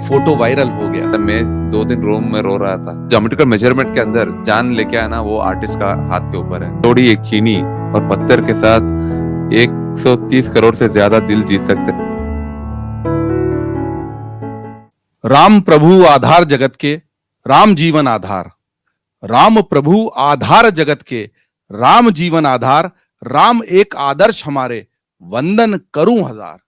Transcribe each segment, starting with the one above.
Photo viral हो गया। मैं 2 दिन रोम में रो रहा था। ज्योमेट्रिकल मेजरमेंट के अंदर जान लेके आना वो आर्टिस्ट का हाथ के ऊपर है। थोड़ी एक चीनी और पत्थर के साथ 130 करोड़ से ज्यादा दिल जीत सकते हैं। राम प्रभु आधार जगत के, राम जीवन आधार। राम प्रभु आधार जगत के, राम जीवन आधार। राम एक आदर्श हमारे, वंदन करूं हजार।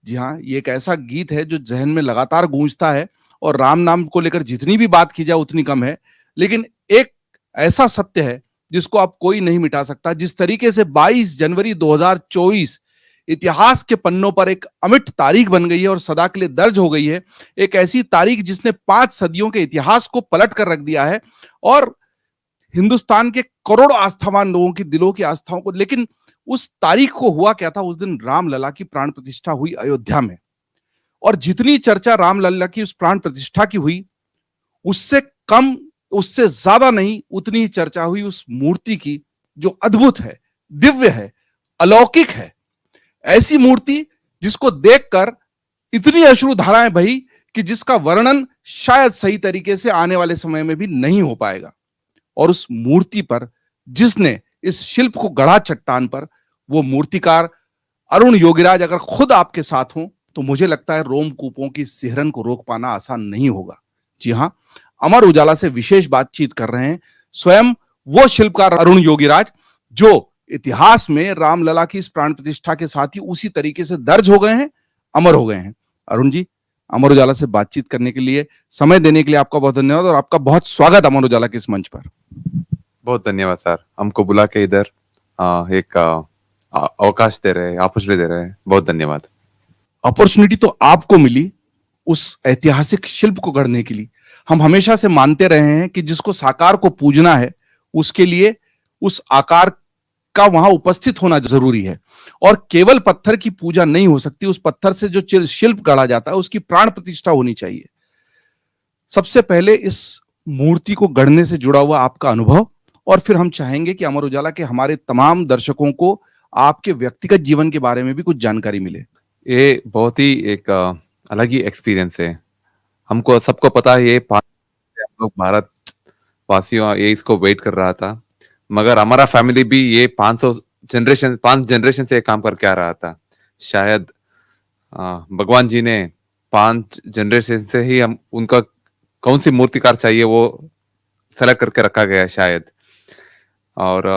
जी हाँ, ये एक ऐसा गीत है जो जहन में लगातार गूंजता है और राम नाम को लेकर जितनी भी बात की जाए उतनी कम है। लेकिन एक ऐसा सत्य है जिसको आप कोई नहीं मिटा सकता। जिस तरीके से 22 जनवरी 2024 इतिहास के पन्नों पर एक अमिट तारीख बन गई है और सदा के लिए दर्ज हो गई है, एक ऐसी तारीख जिसने 5 सदियों के इतिहास को पलट कर रख दिया है और हिंदुस्तान के करोड़ों आस्थावान लोगों की दिलों की आस्थाओं को। लेकिन उस तारीख को हुआ क्या था? उस दिन रामलला की प्राण प्रतिष्ठा हुई अयोध्या में। और जितनी चर्चा रामलला की उस प्राण प्रतिष्ठा की हुई, उससे कम, उससे ज्यादा नहीं, उतनी ही चर्चा हुई उस मूर्ति की जो अद्भुत है, दिव्य है, अलौकिक है। ऐसी मूर्ति जिसको देखकर इतनी अश्रुधाराएं बही कि जिसका वर्णन शायद सही तरीके से आने वाले समय में भी नहीं हो पाएगा। और उस मूर्ति पर जिसने इस शिल्प को गढ़ा चट्टान पर, वो मूर्तिकार अरुण योगीराज अगर खुद आपके साथ हो तो मुझे लगता है रोमकूपों की सिहरन को रोक पाना आसान नहीं होगा। जी हां, अमर उजाला से विशेष बातचीत कर रहे हैं स्वयं वो शिल्पकार अरुण योगीराज जो इतिहास में रामलला की इस प्राण प्रतिष्ठा के साथ ही उसी तरीके से दर्ज हो गए हैं, अमर हो गए हैं। अरुण जी, अमर उजाला से बातचीत करने के लिए, समय देने के लिए आपका बहुत धन्यवाद और आपका बहुत स्वागत अमर उजाला के इस मंच पर। बहुत धन्यवाद सर, हमको बुला के इधर एक अवकाश दे रहे हैं, अपॉर्चुनिटी दे रहे हैं। बहुत धन्यवाद। अपॉर्चुनिटी तो आपको मिली उस ऐतिहासिक शिल्प को गढ़ने के लिए। हम हमेशा से मानते रहे हैं कि जिसको साकार को पूजना है उसके लिए उस आकार का वहां उपस्थित होना जरूरी है और केवल पत्थर की पूजा नहीं हो सकती। उस पत्थर से जो शिल्प गढ़ा जाता है उसकी प्राण प्रतिष्ठा होनी चाहिए। सबसे पहले इस मूर्ति को गढ़ने से जुड़ा हुआ आपका अनुभव, और फिर हम चाहेंगे कि अमर उजाला के हमारे तमाम दर्शकों को आपके व्यक्तिगत जीवन के बारे में भी कुछ जानकारी मिले। ये बहुत ही एक अलग ही एक्सपीरियंस है। हमको सबको पता है ये हम लोग भारत वासियों ये इसको वेट कर रहा था, मगर हमारा फैमिली भी ये 5 जनरेशन से काम करके आ रहा था। शायद भगवान जी ने 5 जनरेशन से ही हम उनका कौन सी मूर्तिकार चाहिए वो सेलेक्ट करके रखा गया है शायद। और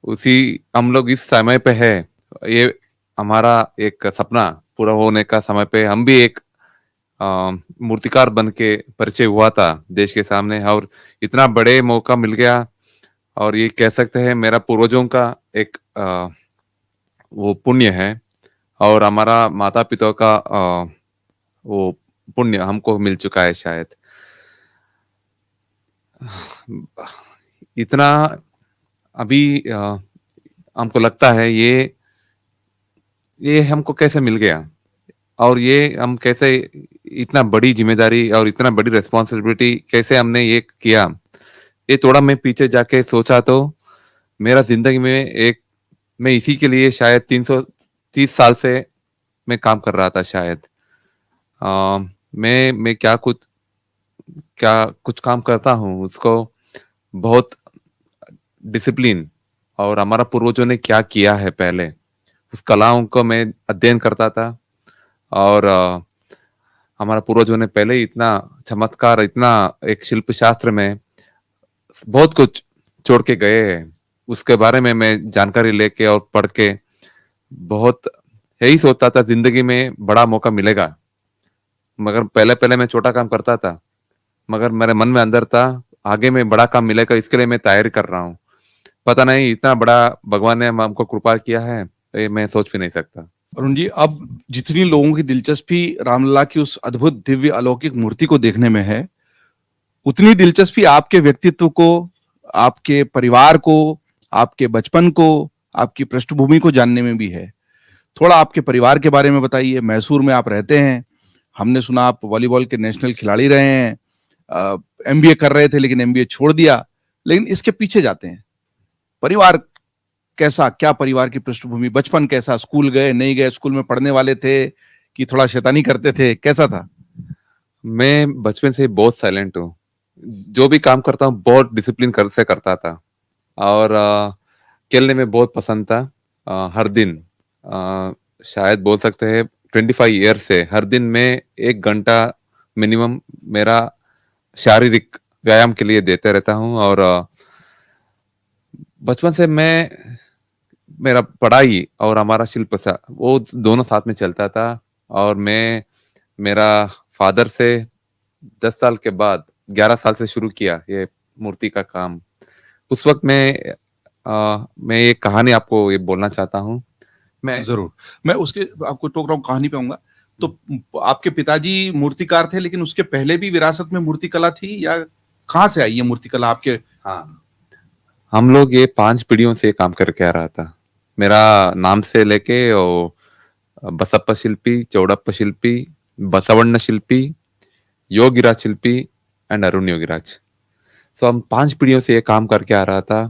उसी हम लोग इस समय पे है, ये हमारा एक सपना पूरा होने का समय पे हम भी एक मूर्तिकार बन के परिचय हुआ था देश के सामने और इतना बड़े मौका मिल गया। और ये कह सकते हैं मेरा पूर्वजों का एक वो पुण्य है और हमारा माता पिता का वो पुण्य हमको मिल चुका है शायद। इतना अभी हमको लगता है ये हमको कैसे मिल गया और ये हम कैसे इतना बड़ी जिम्मेदारी और इतना बड़ी रिस्पॉन्सिबिलिटी कैसे हमने ये किया। ये थोड़ा मैं पीछे जाके सोचा तो मेरा जिंदगी में एक मैं इसी के लिए शायद 330 साल से मैं काम कर रहा था शायद। मैं क्या कुछ काम करता हूँ उसको बहुत डिसिप्लिन और हमारा पूर्वजों ने क्या किया है पहले उस कलाओं को मैं अध्ययन करता था। और हमारा पूर्वजों ने पहले ही इतना चमत्कार, इतना एक शिल्प शास्त्र में बहुत कुछ छोड़ के गए हैं, उसके बारे में मैं जानकारी लेके और पढ़ के बहुत यही सोचता था जिंदगी में बड़ा मौका मिलेगा। मगर पहले मैं छोटा काम करता था, मगर मेरे मन में अंदर था आगे में बड़ा काम मिलेगा, इसके लिए मैं तैयारी कर रहा हूँ। पता नहीं इतना बड़ा भगवान ने हमको कृपा किया है, ये मैं सोच भी नहीं सकता। अरुण जी, अब जितनी लोगों की दिलचस्पी रामलला की उस अद्भुत दिव्य अलौकिक मूर्ति को देखने में है, उतनी दिलचस्पी आपके व्यक्तित्व को, आपके परिवार को, आपके बचपन को, आपकी पृष्ठभूमि को जानने में भी है। थोड़ा आपके परिवार के बारे में बताइए। मैसूर में आप रहते हैं, हमने सुना आप वॉलीबॉल के नेशनल खिलाड़ी रहे हैं, एमबीए कर रहे थे लेकिन एमबीए छोड़ दिया। लेकिन इसके पीछे जाते हैं, परिवार कैसा, क्या परिवार की पृष्ठभूमि, बचपन कैसा, स्कूल गए नहीं गए, स्कूल में पढ़ने वाले थे कि थोड़ा शैतानी करते थे, कैसा था? मैं बचपन से ही बहुत साइलेंट हूँ। जो भी काम करता हूँ बहुत डिसिप्लिन कर से करता था और खेलने में बहुत पसंद था। हर दिन शायद बोल सकते हैं 25 ईयर से हर दिन मैं 1 घंटा मिनिमम मेरा शारीरिक व्यायाम के लिए देते रहता हूँ और बचपन से मैं मेरा पढ़ाई और हमारा शिल्प वो दोनों साथ में चलता था और मैं मेरा फादर से 10 साल के बाद 11 साल से शुरू किया ये मूर्ति का काम। उस वक्त मैं ये कहानी आपको ये बोलना चाहता हूँ। मैं जरूर। मैं उसके आपको टोक रहा हूँ, कहानी पे आऊंगा। तो आपके पिताजी मूर्तिकार थे, लेकिन उसके पहले भी विरासत में मूर्तिकला थी, या कहाँ से आई ये मूर्तिकला आपके? हाँ, हम लोग ये 5 पीढ़ियों से ये काम करके आ रहा था। मेरा नाम से लेके वो बसप्पा शिल्पी, चौड़प्पा शिल्पी, बसवण्ण शिल्पी, योगिराज शिल्पी एंड अरुण योगिराज। सो हम 5 पीढ़ियों से ये काम करके आ रहा था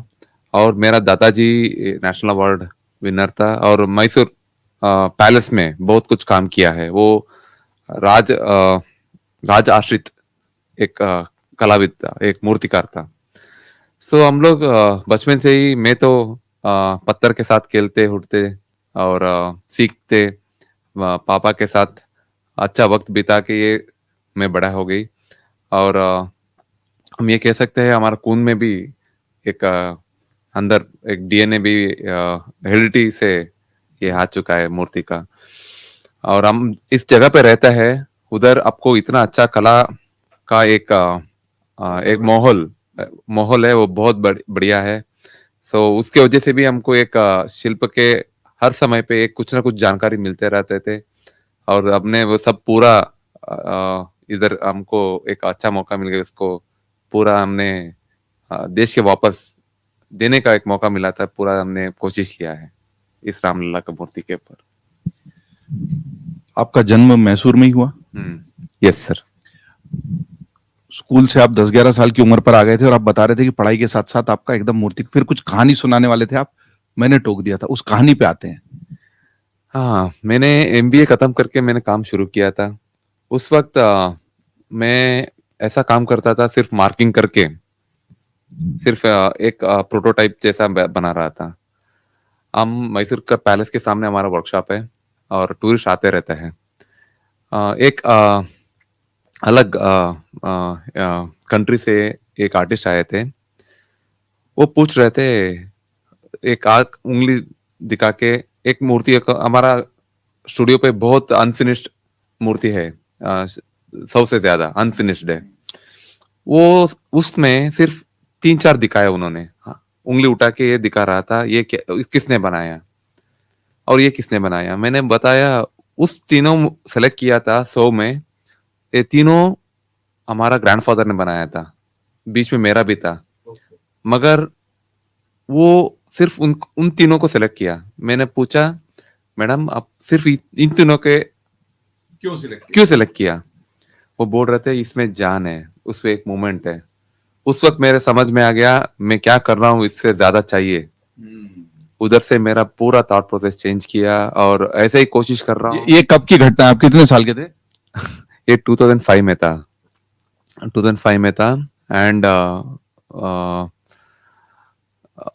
और मेरा दादाजी नेशनल अवार्ड विनर था और मैसूर पैलेस में बहुत कुछ काम किया है। वो राज आश्रित एक कलाविद था, एक मूर्तिकार था। सो हम लोग बचपन से ही मैं तो पत्थर के साथ खेलते उठते और सीखते पापा के साथ अच्छा वक्त बिता के ये मैं बड़ा हो गई और हम ये कह सकते हैं हमारा खून में भी एक अंदर एक डीएनए भी हेरिडिटी से ये आ चुका है मूर्ति का। और हम इस जगह पे रहता है उधर आपको इतना अच्छा कला का एक माहौल है वो बहुत बढ़िया है। सो उसके वजह से भी हमको एक शिल्प के हर समय पे एक कुछ ना कुछ जानकारी मिलते रहते थे और हमने वो सब पूरा इधर हमको एक अच्छा मौका मिल गया उसको पूरा हमने देश के वापस देने का एक मौका मिला था। पूरा हमने कोशिश किया है इस रामलला का मूर्ति के ऊपर। आपका जन्म मैसूर में ही हुआ? Yes sir. स्कूल से आप 10-11 साल की उम्र पर आ गए थे और आप बता रहे थे कि पढ़ाई के साथ साथ आपका एकदम मूर्ति, फिर कुछ कहानी सुनाने वाले थे आप, मैंने टोक दिया था। उस कहानी पे आते हैं। हाँ, मैंने एमबीए खत्म करके मैंने काम शुरू किया था। उस वक्त मैं ऐसा काम करता था सिर्फ मार्किंग करके सिर्फ एक प्रोटोटाइप जैसा बना रहा था। हम मैसूर का पैलेस के सामने हमारा वर्कशॉप है और टूरिस्ट आते रहते हैं। एक अलग कंट्री से एक आर्टिस्ट आए थे। वो पूछ रहे थे एक आंख उंगली दिखा के एक मूर्ति हमारा स्टूडियो पे बहुत अनफिनिश्ड मूर्ति है, सबसे ज्यादा अनफिनिश्ड है वो। उसमें सिर्फ 3-4 दिखाया उन्होंने। हाँ, उंगली उठा के ये दिखा रहा था ये किसने बनाया और ये किसने बनाया। मैंने बताया उस तीनों सेलेक्ट किया था 100 में, ये तीनों हमारा ग्रैंडफादर ने बनाया था, बीच में मेरा भी था। मगर वो सिर्फ उन उन तीनों को सेलेक्ट किया। मैंने पूछा मैडम आप सिर्फ इन तीनों के क्यों सेलेक्ट किया? वो बोल रहे थे इसमें जान है, उसमें एक मोमेंट है। उस वक्त मेरे समझ में आ गया मैं क्या कर रहा हूँ इससे ज्यादा चाहिए। उधर से मेरा पूरा थॉट प्रोसेस चेंज किया और ऐसे ही कोशिश कर रहा हूँ। ये कब की घटना है? आप कितने साल के थे? ये 2005 में था, 2005 में था। एंड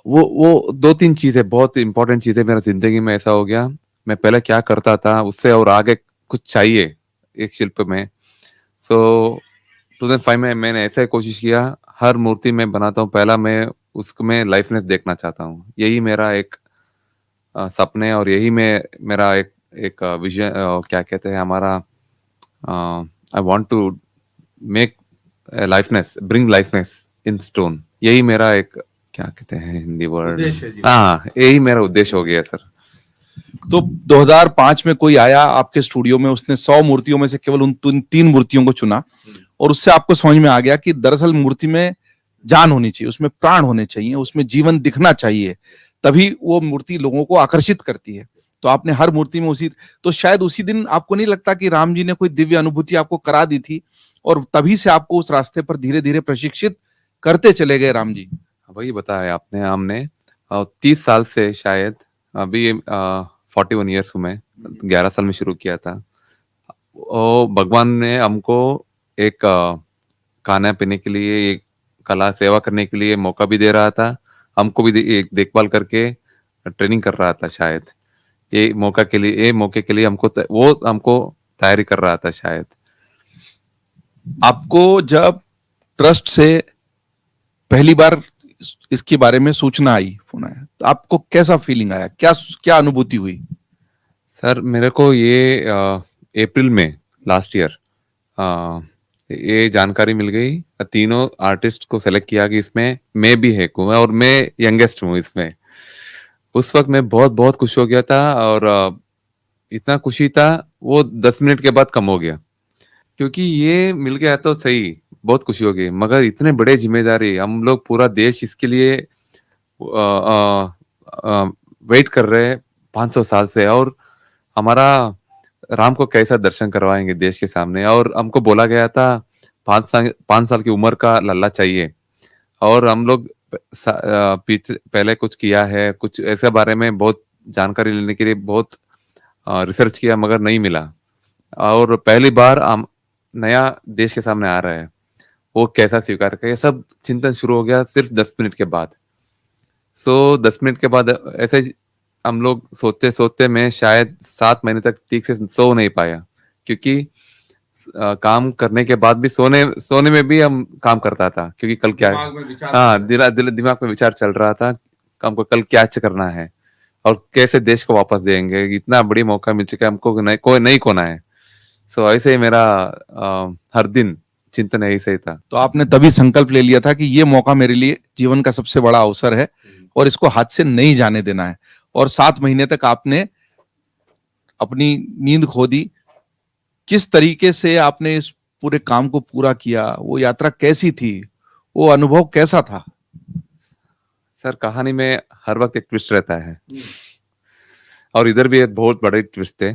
वो 2-3 चीजें बहुत इंपॉर्टेंट चीजें मेरा जिंदगी में ऐसा हो गया। मैं पहले क्या करता था उससे और आगे कुछ चाहिए एक शिल्प में। सो 2005 में मैंने ऐसा ही कोशिश किया हर मूर्ति में बनाता हूँ पहला मैं उसमें लाइफनेस देखना चाहता हूँ। यही मेरा एक सपने और यही मेरा एक विजन क्या कहते हैं हमारा I want to make lifeness bring lifeness in stone. यही मेरा एक क्या कहते हैं हिंदी वर्ड, हाँ यही मेरा उद्देश्य हो गया सर। तो 2005 में कोई आया आपके स्टूडियो में, उसने 100 मूर्तियों में से केवल उन 3 मूर्तियों को चुना और उससे आपको समझ में आ गया कि दरअसल मूर्ति में जान होनी चाहिए, उसमें प्राण होने चाहिए, उसमें जीवन दिखना चाहिए, तभी वो मूर्ति लोगों को आकर्षित करती है। तो आपने हर मूर्ति में तो शायद उसी दिन आपको नहीं लगता कि राम जी ने कोई दिव्य अनुभूति आपको करा दी थी और तभी से आपको उस रास्ते पर धीरे धीरे प्रशिक्षित करते चले गए राम जी? वही बताया आपने। हमने 30 साल से शायद अभी 41 ईयर्स में 11 साल में शुरू किया था। भगवान ने हमको एक खाना पीने के लिए, एक कला सेवा करने के लिए मौका भी दे रहा था, हमको भी एक देखभाल करके ट्रेनिंग कर रहा था शायद। ये मौके के लिए वो हमको तैयारी कर रहा था शायद। आपको जब ट्रस्ट से पहली बार इसके बारे में सूचना आई, फोन आया, तो आपको कैसा फीलिंग आया, क्या क्या अनुभूति हुई? सर मेरे को ये अप्रैल में लास्ट ईयर ये जानकारी मिल गई, तीनों आर्टिस्ट को सेलेक्ट किया कि इसमें मैं भी है और मैं यंगेस्ट हूँ इसमें। उस वक्त मैं बहुत बहुत खुश हो गया था, और इतना खुशी था वो 10 मिनट के बाद कम हो गया, क्योंकि ये मिल गया तो सही, बहुत खुशी हो गई, मगर इतने बड़े जिम्मेदारी, हम लोग पूरा देश इसके लिए वेट कर रहे हैं 500 साल से, और हमारा राम को कैसा दर्शन करवाएंगे देश के सामने। और हमको बोला गया था 5 साल की उम्र का लल्ला चाहिए, और हम लोग पहले कुछ किया है, कुछ ऐसे बारे में बहुत जानकारी लेने के लिए बहुत रिसर्च किया, मगर नहीं मिला। और पहली बार हम नया देश के सामने आ रहा है, वो कैसा स्वीकार करे, सब चिंतन शुरू हो गया सिर्फ 10 मिनट के बाद। 10 मिनट के बाद ऐसे हम लोग सोचते सोचते मैं शायद 7 महीने तक ठीक से सो नहीं पाया, क्योंकि काम करने के बाद भी सोने सोने में भी हम काम करता था, क्योंकि कल क्या, दिमाग में विचार चल रहा था, हमको कल क्या करना है और कैसे देश को वापस देंगे, इतना बड़ी मौका मिल चुका है हमको, कोई नहीं कोना है। ऐसे ही मेरा हर दिन चिंतन ऐसे ही था। तो आपने तभी संकल्प ले लिया था कि ये मौका मेरे लिए जीवन का सबसे बड़ा अवसर है और इसको हाथ से नहीं जाने देना है। और 7 महीने तक आपने अपनी नींद खो दी। किस तरीके से आपने इस पूरे काम को पूरा किया? वो यात्रा कैसी थी? वो अनुभव कैसा था? सर कहानी में हर वक्त एक ट्विस्ट रहता है, और इधर भी एक बहुत बड़े ट्विस्ट थे।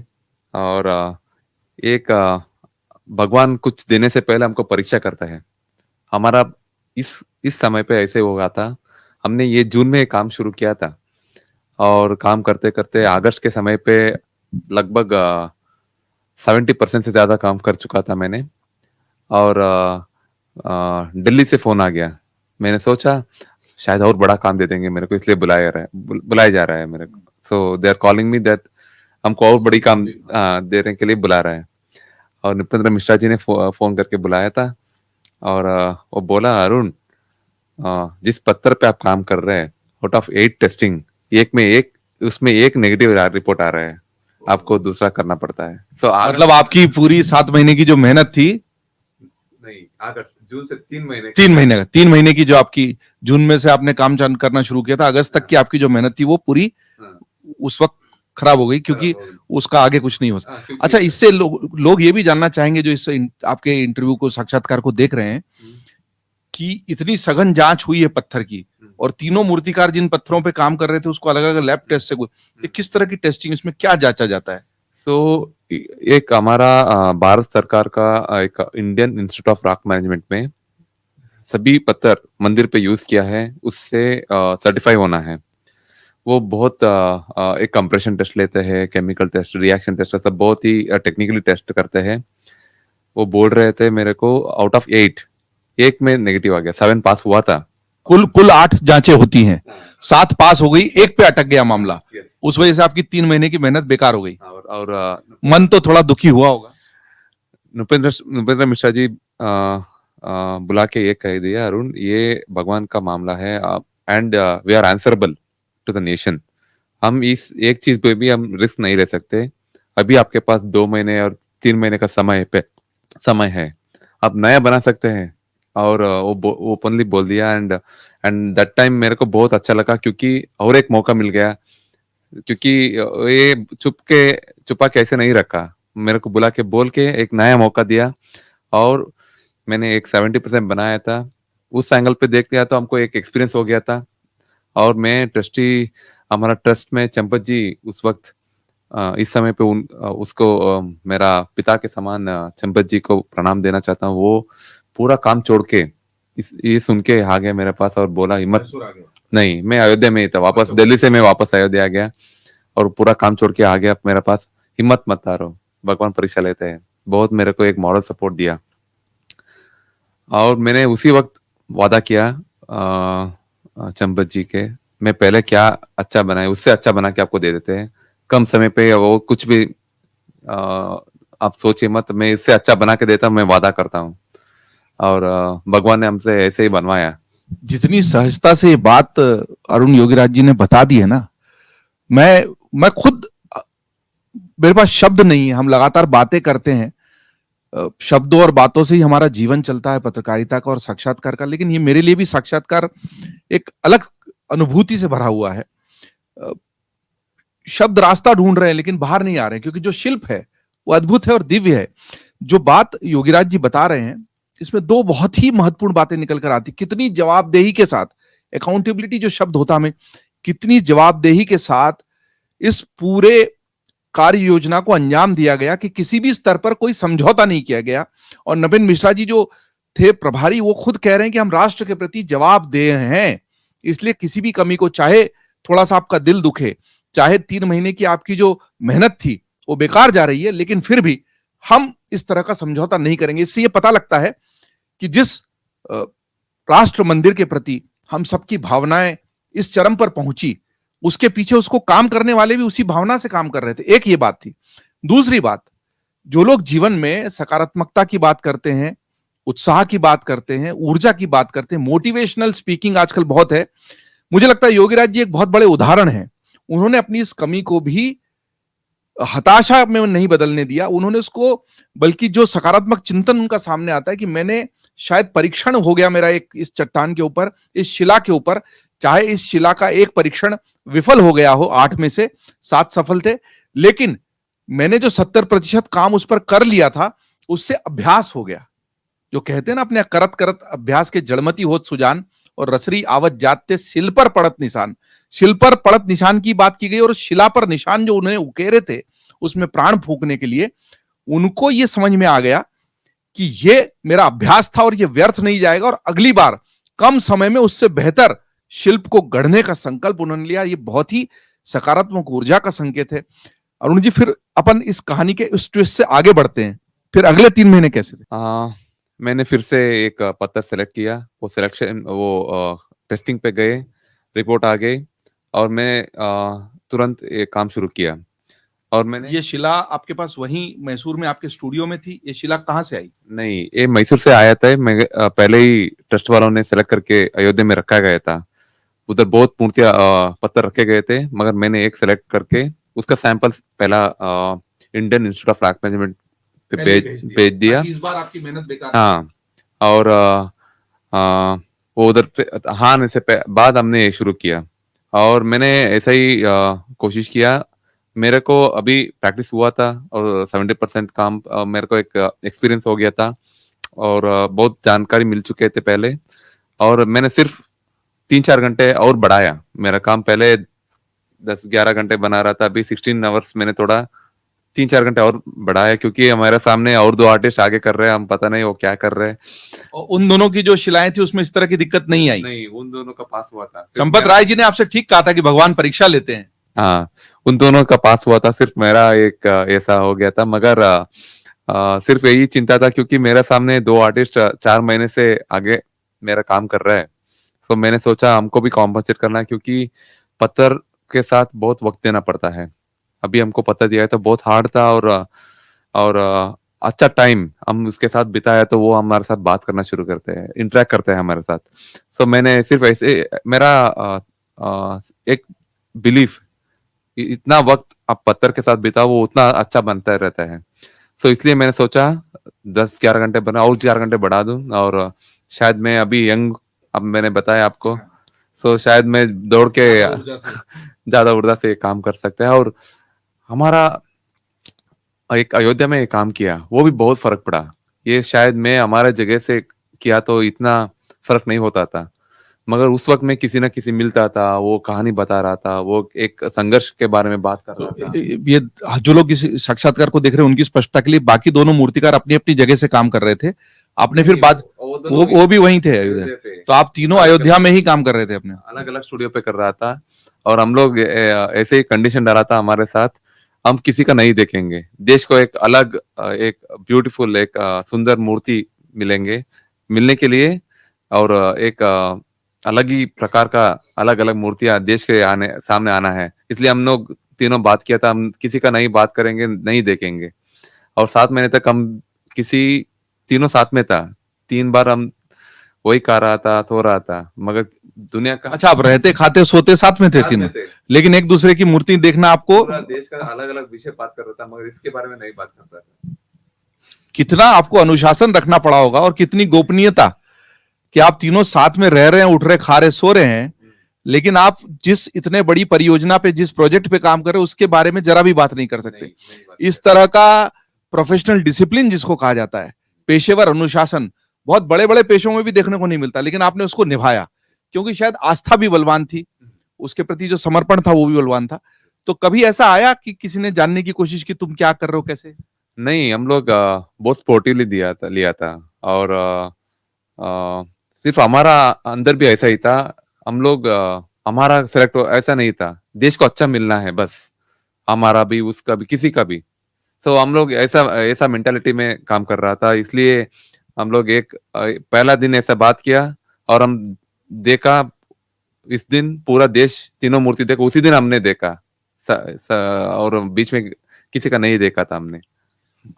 और एक भगवान कुछ देने से पहले हमको परीक्षा करता है। हमारा इस समय पे ऐसे होगा था, हमने ये जून में काम शुरू किया था, और काम करते करते अगस्त के समय पे लगभग 70% से ज्यादा काम कर चुका था मैंने। और दिल्ली से फोन आ गया, मैंने सोचा शायद और बड़ा काम दे देंगे मेरे को, इसलिए बुलाया जा रहा है मेरे को। So they are calling me that हमको और बड़ी काम देने के लिए बुला रहा है। और नृपेंद्र मिश्रा जी ने फोन करके बुलाया था, और वो बोला, अरुण जिस पत्थर पे आप काम कर रहे हैं, आउट ऑफ 8 टेस्टिंग, उसमें एक नेगेटिव रिपोर्ट आ रहा है, आपको दूसरा करना पड़ता है। मतलब आपकी पूरी 7 महीने की जो मेहनत थी, नहीं, अगस्त जून से 3 महीने की जो आपकी, जून में से आपने काम करना शुरू किया था, अगस्त तक की आपकी जो मेहनत थी वो पूरी उस वक्त खराब हो गई, क्योंकि उसका आगे कुछ नहीं हो सकता। अच्छा, इससे लोग ये भी जानना चाहेंगे जो इस आपके इंटरव्यू को, साक्षात्कार को देख रहे हैं, कि इतनी सघन जांच हुई है पत्थर की, और तीनों मूर्तिकार जिन पत्थरों पे काम कर रहे थे उसको अलग अलग लैब टेस्ट से किस तरह की टेस्टिंग, इसमें क्या जांचा जाता है? एक हमारा भारत सरकार का एक Indian institute of rock management में सभी पत्थर मंदिर पे यूज किया है, उससे सर्टिफाई होना है। वो बहुत एक कंप्रेशन टेस्ट लेते हैं, केमिकल टेस्ट, रिएक्शन टेस्ट, सब बहुत ही टेक्निकली टेस्ट करते हैं। वो बोल रहे थे मेरे को आउट ऑफ 8 एक में नेगेटिव आ गया, 7 पास हुआ था। कुल 8 जांचें होती हैं, 7 पास हो गई, एक पे अटक गया मामला। उस वजह से आपकी 3 महीने की मेहनत बेकार हो गई, और मन तो थोड़ा दुखी हुआ होगा। नृपेंद्र मिश्रा जी बुला के ये कह दिया, अरुण ये भगवान का मामला है, and we are answerable to the nation. हम इस एक चीज पे भी हम रिस्क नहीं ले सकते। अभी आपके पास 2 महीने और 3 महीने का समय है, आप नया बना सकते हैं। और वो ओपनली बोल दिया, एंड दैट टाइम मेरे को बहुत अच्छा लगा, क्योंकि और एक मौका मिल गया, क्योंकि ये छुपा के ऐसे नहीं रखा, मेरे को बुला के बोल के एक नया मौका दिया, और मैंने एक 70% बनाया था। उस एंगल पे देख लिया तो हमको एक एक्सपीरियंस हो गया था। और मैं हमारा ट्रस्ट में चंपत जी उस वक्त इस समय पे उसको मेरा पिता के समान चंपत जी को प्रणाम देना चाहता हूँ। वो पूरा काम छोड़ के ये सुन के आ गया मेरे पास और बोला, हिम्मत नहीं, मैं अयोध्या में ही था, वापस दिल्ली से मैं वापस अयोध्या आ गया और पूरा काम छोड़ के आ गया मेरे पास, हिम्मत मत हारो, भगवान परीक्षा लेते हैं। बहुत मेरे को एक मॉरल सपोर्ट दिया। और मैंने उसी वक्त वादा किया चंपत जी के, मैं पहले क्या अच्छा बनाए उससे अच्छा बना के आपको दे देते हैं, कम समय पे वो कुछ भी अ, आप सोचिए मत, मैं इससे अच्छा बना के देता हूँ, मैं वादा करता हूँ। और भगवान ने हमसे ऐसे ही बनवाया। जितनी सहजता से ये बात अरुण योगीराज जी ने बता दी है ना, मैं मैं खुद, मेरे पास शब्द नहीं है। हम लगातार बातें करते हैं, शब्दों और बातों से ही हमारा जीवन चलता है, पत्रकारिता का और साक्षात्कार का, लेकिन ये मेरे लिए भी साक्षात्कार एक अलग अनुभूति से भरा हुआ है। अ, शब्द रास्ता ढूंढ रहे हैं लेकिन बाहर नहीं आ रहे हैं, क्योंकि जो शिल्प है वो अद्भुत है और दिव्य है। जो बात योगीराज जी बता रहे हैं, इसमें दो बहुत ही महत्वपूर्ण बातें निकल कर आती, कितनी जवाबदेही के साथ, अकाउंटेबिलिटी जो शब्द होता हमें, कितनी जवाबदेही के साथ इस पूरे कार्य योजना को अंजाम दिया गया कि किसी भी स्तर पर कोई समझौता नहीं किया गया। और नवीन मिश्रा जी जो थे प्रभारी, वो खुद कह रहे हैं कि हम राष्ट्र के प्रति जवाबदेह हैं, इसलिए किसी भी कमी को, चाहे थोड़ा सा आपका दिल दुखे, चाहे 3 महीने की आपकी जो मेहनत थी वो बेकार जा रही है, लेकिन फिर भी हम इस तरह का समझौता नहीं करेंगे। इससे ये पता लगता है कि जिस अ, राष्ट्र मंदिर के प्रति हम सबकी भावनाएं इस चरम पर पहुंची, उसके पीछे उसको काम करने वाले भी उसी भावना से काम कर रहे थे। एक ये बात थी। दूसरी बात, जो लोग जीवन में सकारात्मकता की बात करते हैं, उत्साह की बात करते हैं, ऊर्जा की बात करते हैं, मोटिवेशनल स्पीकिंग आजकल बहुत है, मुझे लगता है योगीराज जी एक बहुत बड़े उदाहरण हैं। उन्होंने अपनी इस कमी को भी हताशा में नहीं बदलने दिया, उन्होंने उसको, बल्कि जो सकारात्मक चिंतन उनका सामने आता है कि मैंने शायद परीक्षण हो गया मेरा एक इस चट्टान के ऊपर, इस शिला के ऊपर, चाहे इस शिला का एक परीक्षण विफल हो गया हो, 8 में से 7 सफल थे, लेकिन मैंने जो 70% काम उस पर कर लिया था, उससे अभ्यास हो गया। जो कहते हैं ना अपने करत करत अभ्यास के जड़मती होत सुजान, और रसरी आवत जाते सिल पर पड़त निशान। शिल पर पड़त निशान की बात की गई, और शिला पर निशान जो उन्हें उकेरे थे उसमें प्राण फूंकने के लिए, उनको ये समझ में आ गया कि ये मेरा अभ्यास था और ये व्यर्थ नहीं जाएगा, और अगली बार कम समय में उससे बेहतर शिल्प को गढ़ने का संकल्प उन्होंने लिया। ये बहुत ही सकारात्मक ऊर्जा का संकेत है। अरुण जी, फिर अपन इस कहानी के उस ट्विस्ट से आगे बढ़ते हैं। फिर अगले 3 महीने कैसे थे? मैंने फिर से एक पत्थर सेलेक्ट किया, वो सिलेक्शन वो टेस्टिंग पे गए, रिपोर्ट आ गई, और मैं तुरंत ये काम शुरू किया। और मैंने ये शिला आपके पास वहीं मैसूर में आपके स्टूडियो में थी? ये शिला कहाँ से आई? नहीं, ये मैसूर से आया था। मैं पहले ही ट्रस्ट वालों ने सेलेक्ट करके अयोध्या में रखा गया था। उधर बहुत मूर्तियां पत्थर रखे गए थे, मगर मैंने एक सेलेक्ट करके उसका सैंपल पहला Indian institute of rock management पे भेज दिया। इस बार आपकी मेहनत बेकार हाँ, और वो उधर हाँ आने से बाद हमने ये शुरू किया, और मैंने ऐसा ही कोशिश किया। मेरे को अभी प्रैक्टिस हुआ था, और 70% काम मेरे को एक एक्सपीरियंस हो गया था, और बहुत जानकारी मिल चुके थे पहले। और मैंने सिर्फ 3-4 घंटे और बढ़ाया मेरा काम। पहले 10-11 घंटे बना रहा था, अभी 16 आवर्स मैंने थोड़ा 3-4 घंटे और बढ़ाया, क्योंकि हमारे सामने और 2 आर्टिस्ट आगे कर रहे हैं, हम पता नहीं वो क्या कर रहे हैं। और उन दोनों की जो शिलाएं थी उसमें इस तरह की दिक्कत नहीं आई? नहीं, उन दोनों का पास हुआ था। चंपत राय जी ने आपसे ठीक कहा था कि भगवान परीक्षा लेते हैं। हाँ, उन दोनों का पास हुआ था, सिर्फ मेरा एक ऐसा हो गया था। मगर सिर्फ यही चिंता था, क्योंकि मेरे सामने 2 आर्टिस्ट 4 महीने से आगे मेरा काम कर रहा है। तो मैंने सोचा हमको भी कॉम्पनसेट करना है, क्योंकि पत्थर के साथ बहुत वक्त देना पड़ता है। अभी हमको पता दिया है तो बहुत हार्ड था, और अच्छा टाइम हम उसके साथ बिताया, तो वो हमारे साथ बात करना शुरू करते हैं, इंटरेक्ट करते हैं हमारे साथ। सो मैंने सिर्फ ऐसे मेरा एक बिलीफ, इतना वक्त आप पत्थर के साथ बिताओ वो उतना अच्छा बनता रहता है। सो इसलिए मैंने सोचा 10-11 घंटे बना, और 4 घंटे बढ़ा दूं, और शायद मैं अभी यंग, अब मैंने बताया आपको, सो शायद मैं दौड़ के ज्यादा ऊर्जा से काम कर सकते हैं। और हमारा एक अयोध्या में काम किया, वो भी बहुत फर्क पड़ा। ये शायद मैं हमारे जगह से किया तो इतना फर्क नहीं होता था, मगर उस वक्त में किसी ना किसी मिलता था, वो कहानी बता रहा था, वो एक संघर्ष के बारे में बात कर रहा था। ये जो लोग इस साक्षात्कार को देख रहे हैं उनकी स्पष्टता के लिए, बाकी दोनों मूर्तिकार अपनी अपनी जगह से काम कर रहे थे। आपने फिर बाद वो भी वहीं थे अयोध्या, तो आप तीनों अयोध्या में ही काम कर रहे थे अपने? अलग अलग स्टूडियो पे कर रहा था, और हम लोग ऐसे ही कंडीशन डाला था हमारे साथ, हम किसी का नहीं देखेंगे, देश को एक अलग एक ब्यूटीफुल एक सुंदर मूर्ति मिलेंगे, मिलने के लिए और एक अलग ही प्रकार का अलग अलग मूर्तियां देश के आने सामने आना है, इसलिए हम लोग तीनों बात किया था, हम किसी का नहीं बात करेंगे, नहीं देखेंगे। और 7 महीने तक हम किसी तीनों साथ में था, 3 बार हम वही खा रहा था, सो रहा था, मगर दुनिया का अच्छा, आप रहते खाते सोते साथ में थे साथ में तीनों, थे। लेकिन एक दूसरे की मूर्ति देखना आपको पूरा देश का अलग अलग विषय बात कर रहा था, मगर इसके बारे में नहीं बात कर रहा था। कितना आपको अनुशासन रखना पड़ा होगा और कितनी गोपनीयता कि आप तीनों साथ में रह रहे हैं, उठ रहे, खा रहे, सो रहे हैं, लेकिन आप जिस इतने बड़ी परियोजना पे, जिस प्रोजेक्ट पे काम कर रहे हैं, उसके बारे में जरा भी बात नहीं कर सकते। नहीं बात इस तरह का प्रोफेशनल डिसिप्लिन जिसको कहा जाता है, पेशेवर अनुशासन, बहुत बड़े बड़े पेशों में भी देखने को नहीं मिलता, लेकिन आपने उसको निभाया क्योंकि शायद आस्था भी बलवान थी, उसके प्रति जो समर्पण था वो भी बलवान था। तो कभी ऐसा आया कि किसी ने जानने की कोशिश की तुम क्या कर रहे हो, कैसे? नहीं, हम लोग बहुत स्पोर्टिवली लिया था और सिर्फ हमारा अंदर भी ऐसा ही था। हम लोग हमारा सेलेक्ट ऐसा नहीं था, देश को अच्छा मिलना है बस, हमारा भी उसका भी किसी का भी। तो हम लोग ऐसा ऐसा मेंटालिटी में काम कर रहा था, इसलिए हम लोग एक पहला दिन ऐसा बात किया और हम देखा, इस दिन पूरा देश तीनों मूर्ति देखा, उसी दिन हमने देखा और बीच में किसी का नहीं देखा था हमने।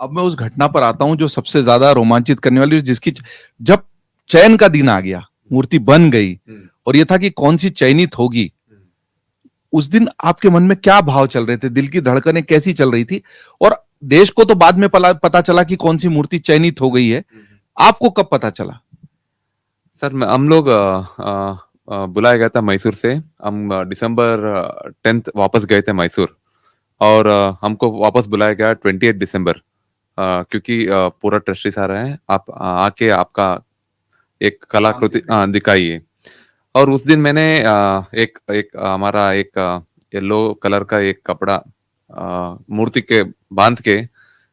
अब मैं उस घटना पर आता हूं जो सबसे ज्यादा रोमांचित करने वाली, जिसकी जब चयन का दिन आ गया, मूर्ति बन गई और ये था कि कौन सी चयनित होगी, उस दिन आपके मन में क्या भाव चल रहे थे, दिल की धड़कनें कैसी चल रही थी? और देश को तो बाद में पता चला कि कौन सी मूर्ति चयनित हो गई है, आपको कब पता चला? सर हम लोग बुलाया गया था मैसूर से, हम दिसंबर 10 वापस गए थे मैसूर और हमको वापस बुलाया गया 28 दिसंबर, क्योंकि पूरा ट्रस्टी आ रहे हैं, आप आके आपका एक कलाकृति दिखाइए। और उस दिन मैंने एक एक हमारा एक येलो कलर का एक कपड़ा मूर्ति के बांध के,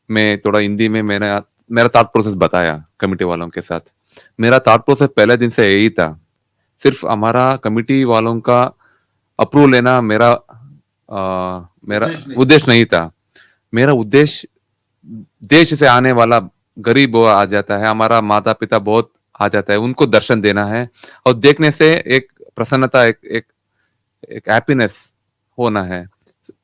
मैं थोड़ा हिंदी में मैंने मेरा थॉट प्रोसेस बताया कमेटी वालों के साथ। मेरा थॉट प्रोसेस पहले दिन से यही था, सिर्फ हमारा कमेटी वालों का अप्रूव लेना मेरा उद्देश्य नहीं था। मेरा उद्देश्य देश से आने वाला गरीब वो आ जाता है, हमारा माता पिता बहुत आ जाता है, उनको दर्शन देना है और देखने से एक प्रसन्नता, एक एक एक हैप्पीनेस होना है।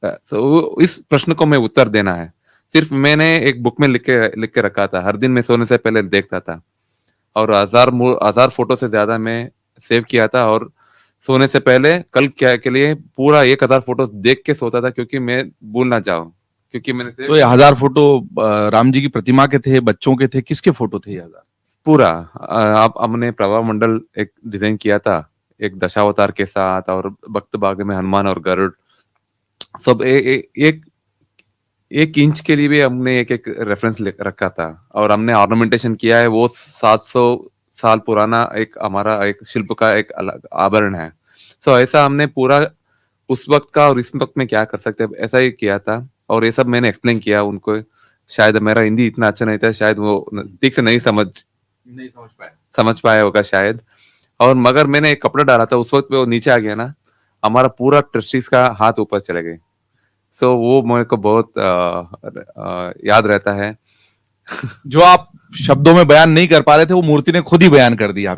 तो इस प्रश्न को मैं उत्तर देना है। सिर्फ मैंने एक बुक में लिख के रखा था, हर दिन मैं सोने से पहले देखता था और 1000 फोटो से ज्यादा मैं सेव किया था और सोने से पहले कल क्या के लिए पूरा 1000 फोटो देख के सोता था, क्योंकि मैं भूल ना जाऊं, क्योंकि मैंने तो ये 1000 फोटो राम जी की प्रतिमा के थे, बच्चों के थे, किसके फोटो थे ये 1000? पूरा आप हमने प्रभाव मंडल एक डिजाइन किया था, एक दशावतार के साथ, और भक्त बाग में हनुमान और गरुड़, सब एक एक इंच के लिए भी हमने एक एक रेफरेंस रखा था और हमने ऑर्नामेंटेशन किया है, वो 700 साल पुराना एक हमारा एक शिल्प का एक अलग आभरण है। सो ऐसा हमने पूरा उस वक्त का और इस वक्त में क्या कर सकते हैं ऐसा ही किया था और ये सब मैंने एक्सप्लेन किया उनको। शायद मेरा हिंदी इतना अच्छा नहीं था, शायद वो ठीक से नहीं समझ पाए होगा शायद। और मगर मैंने एक कपड़ा डाला था, उस वक्त वो नीचे आ गया ना, हमारा पूरा ट्रस्टीज का हाथ ऊपर चले गए। सो वो मेरे को बहुत याद रहता है। जो आप शब्दों में बयान नहीं कर पा रहे थे, वो मूर्ति ने खुद ही बयान कर दिया।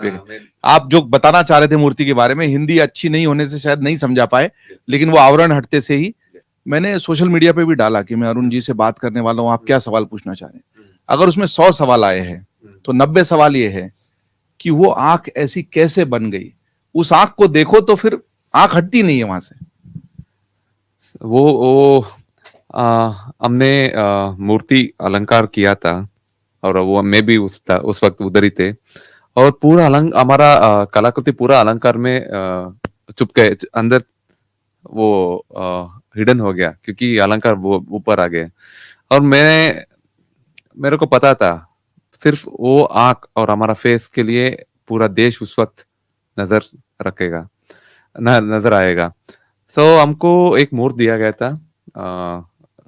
आप जो बताना चाह रहे थे मूर्ति के बारे में, हिंदी अच्छी नहीं होने से शायद नहीं समझा पाए, लेकिन वो आवरण हटते से ही मैंने सोशल मीडिया पे भी डाला कि मैं अरुण जी से बात करने वाला हूं, आप क्या सवाल पूछना चाह रहे हैं। अगर उसमें 100 सवाल आए हैं तो 90 सवाल ये है कि वो आंख ऐसी कैसे बन गई। उस आंख को देखो तो फिर आंख हटती नहीं है वहां से। वो हमने मूर्ति अलंकार किया था और वो मैं भी उस वक्त उधर ही थे और पूरा हमारा कलाकृति पूरा अलंकार में छुप गए अंदर, वो हिडन हो गया क्योंकि अलंकार वो ऊपर आ गए। और मेरे को पता था सिर्फ वो आंख और हमारा फेस के लिए पूरा देश उस वक्त नजर रखेगा, नजर आएगा। सो हमको एक मूर्त दिया गया था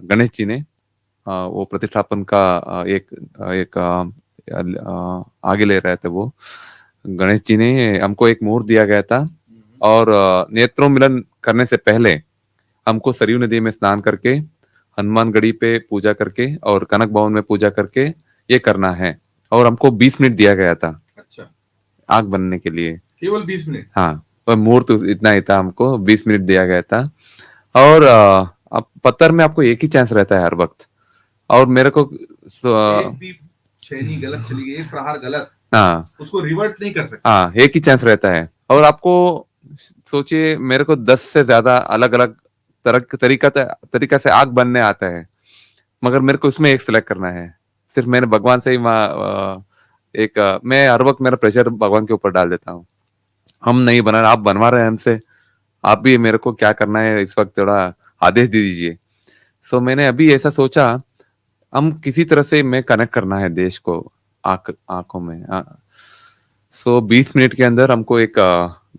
गणेश जी ने, वो प्रतिष्ठापन का एक आगे ले रहे थे वो गणेश जी ने, हमको एक मूर्त दिया गया था और नेत्रों मिलन करने से पहले हमको सरयू नदी में स्नान करके, हनुमानगढ़ी पे पूजा करके और कनक भवन में पूजा करके ये करना है और हमको 20 मिनट दिया गया था। अच्छा। आंख बनने के लिए। केवल 20 मिनट? हाँ, और मुहूर्त इतना ही था, हमको 20 मिनट दिया गया था। और अब पत्थर में आपको एक ही चांस रहता है हर वक्त। और मेरे को एक भी छेनी गलत चली गई, एक प्रहार गलत, हाँ उसको रिवर्ट नहीं कर सकते। हाँ, एक ही चांस रहता है। और आपको सोचिए, मेरे को 10 से ज्यादा अलग अलग तरीका से आग बनने आता है, मगर मेरे को उसमें एक सिलेक्ट करना है। सिर्फ मैंने भगवान से ही मैं हर वक्त मेरा प्रेशर भगवान के ऊपर डाल देता हूँ। हम नहीं बना रहे, आप बनवा रहे हैं हमसे, आप भी मेरे को क्या करना है इस वक्त थोड़ा आदेश दे दीजिए। सो मैंने अभी ऐसा सोचा, हम किसी तरह से मैं कनेक्ट करना है देश को आंखों में। सो 20 मिनट के अंदर हमको एक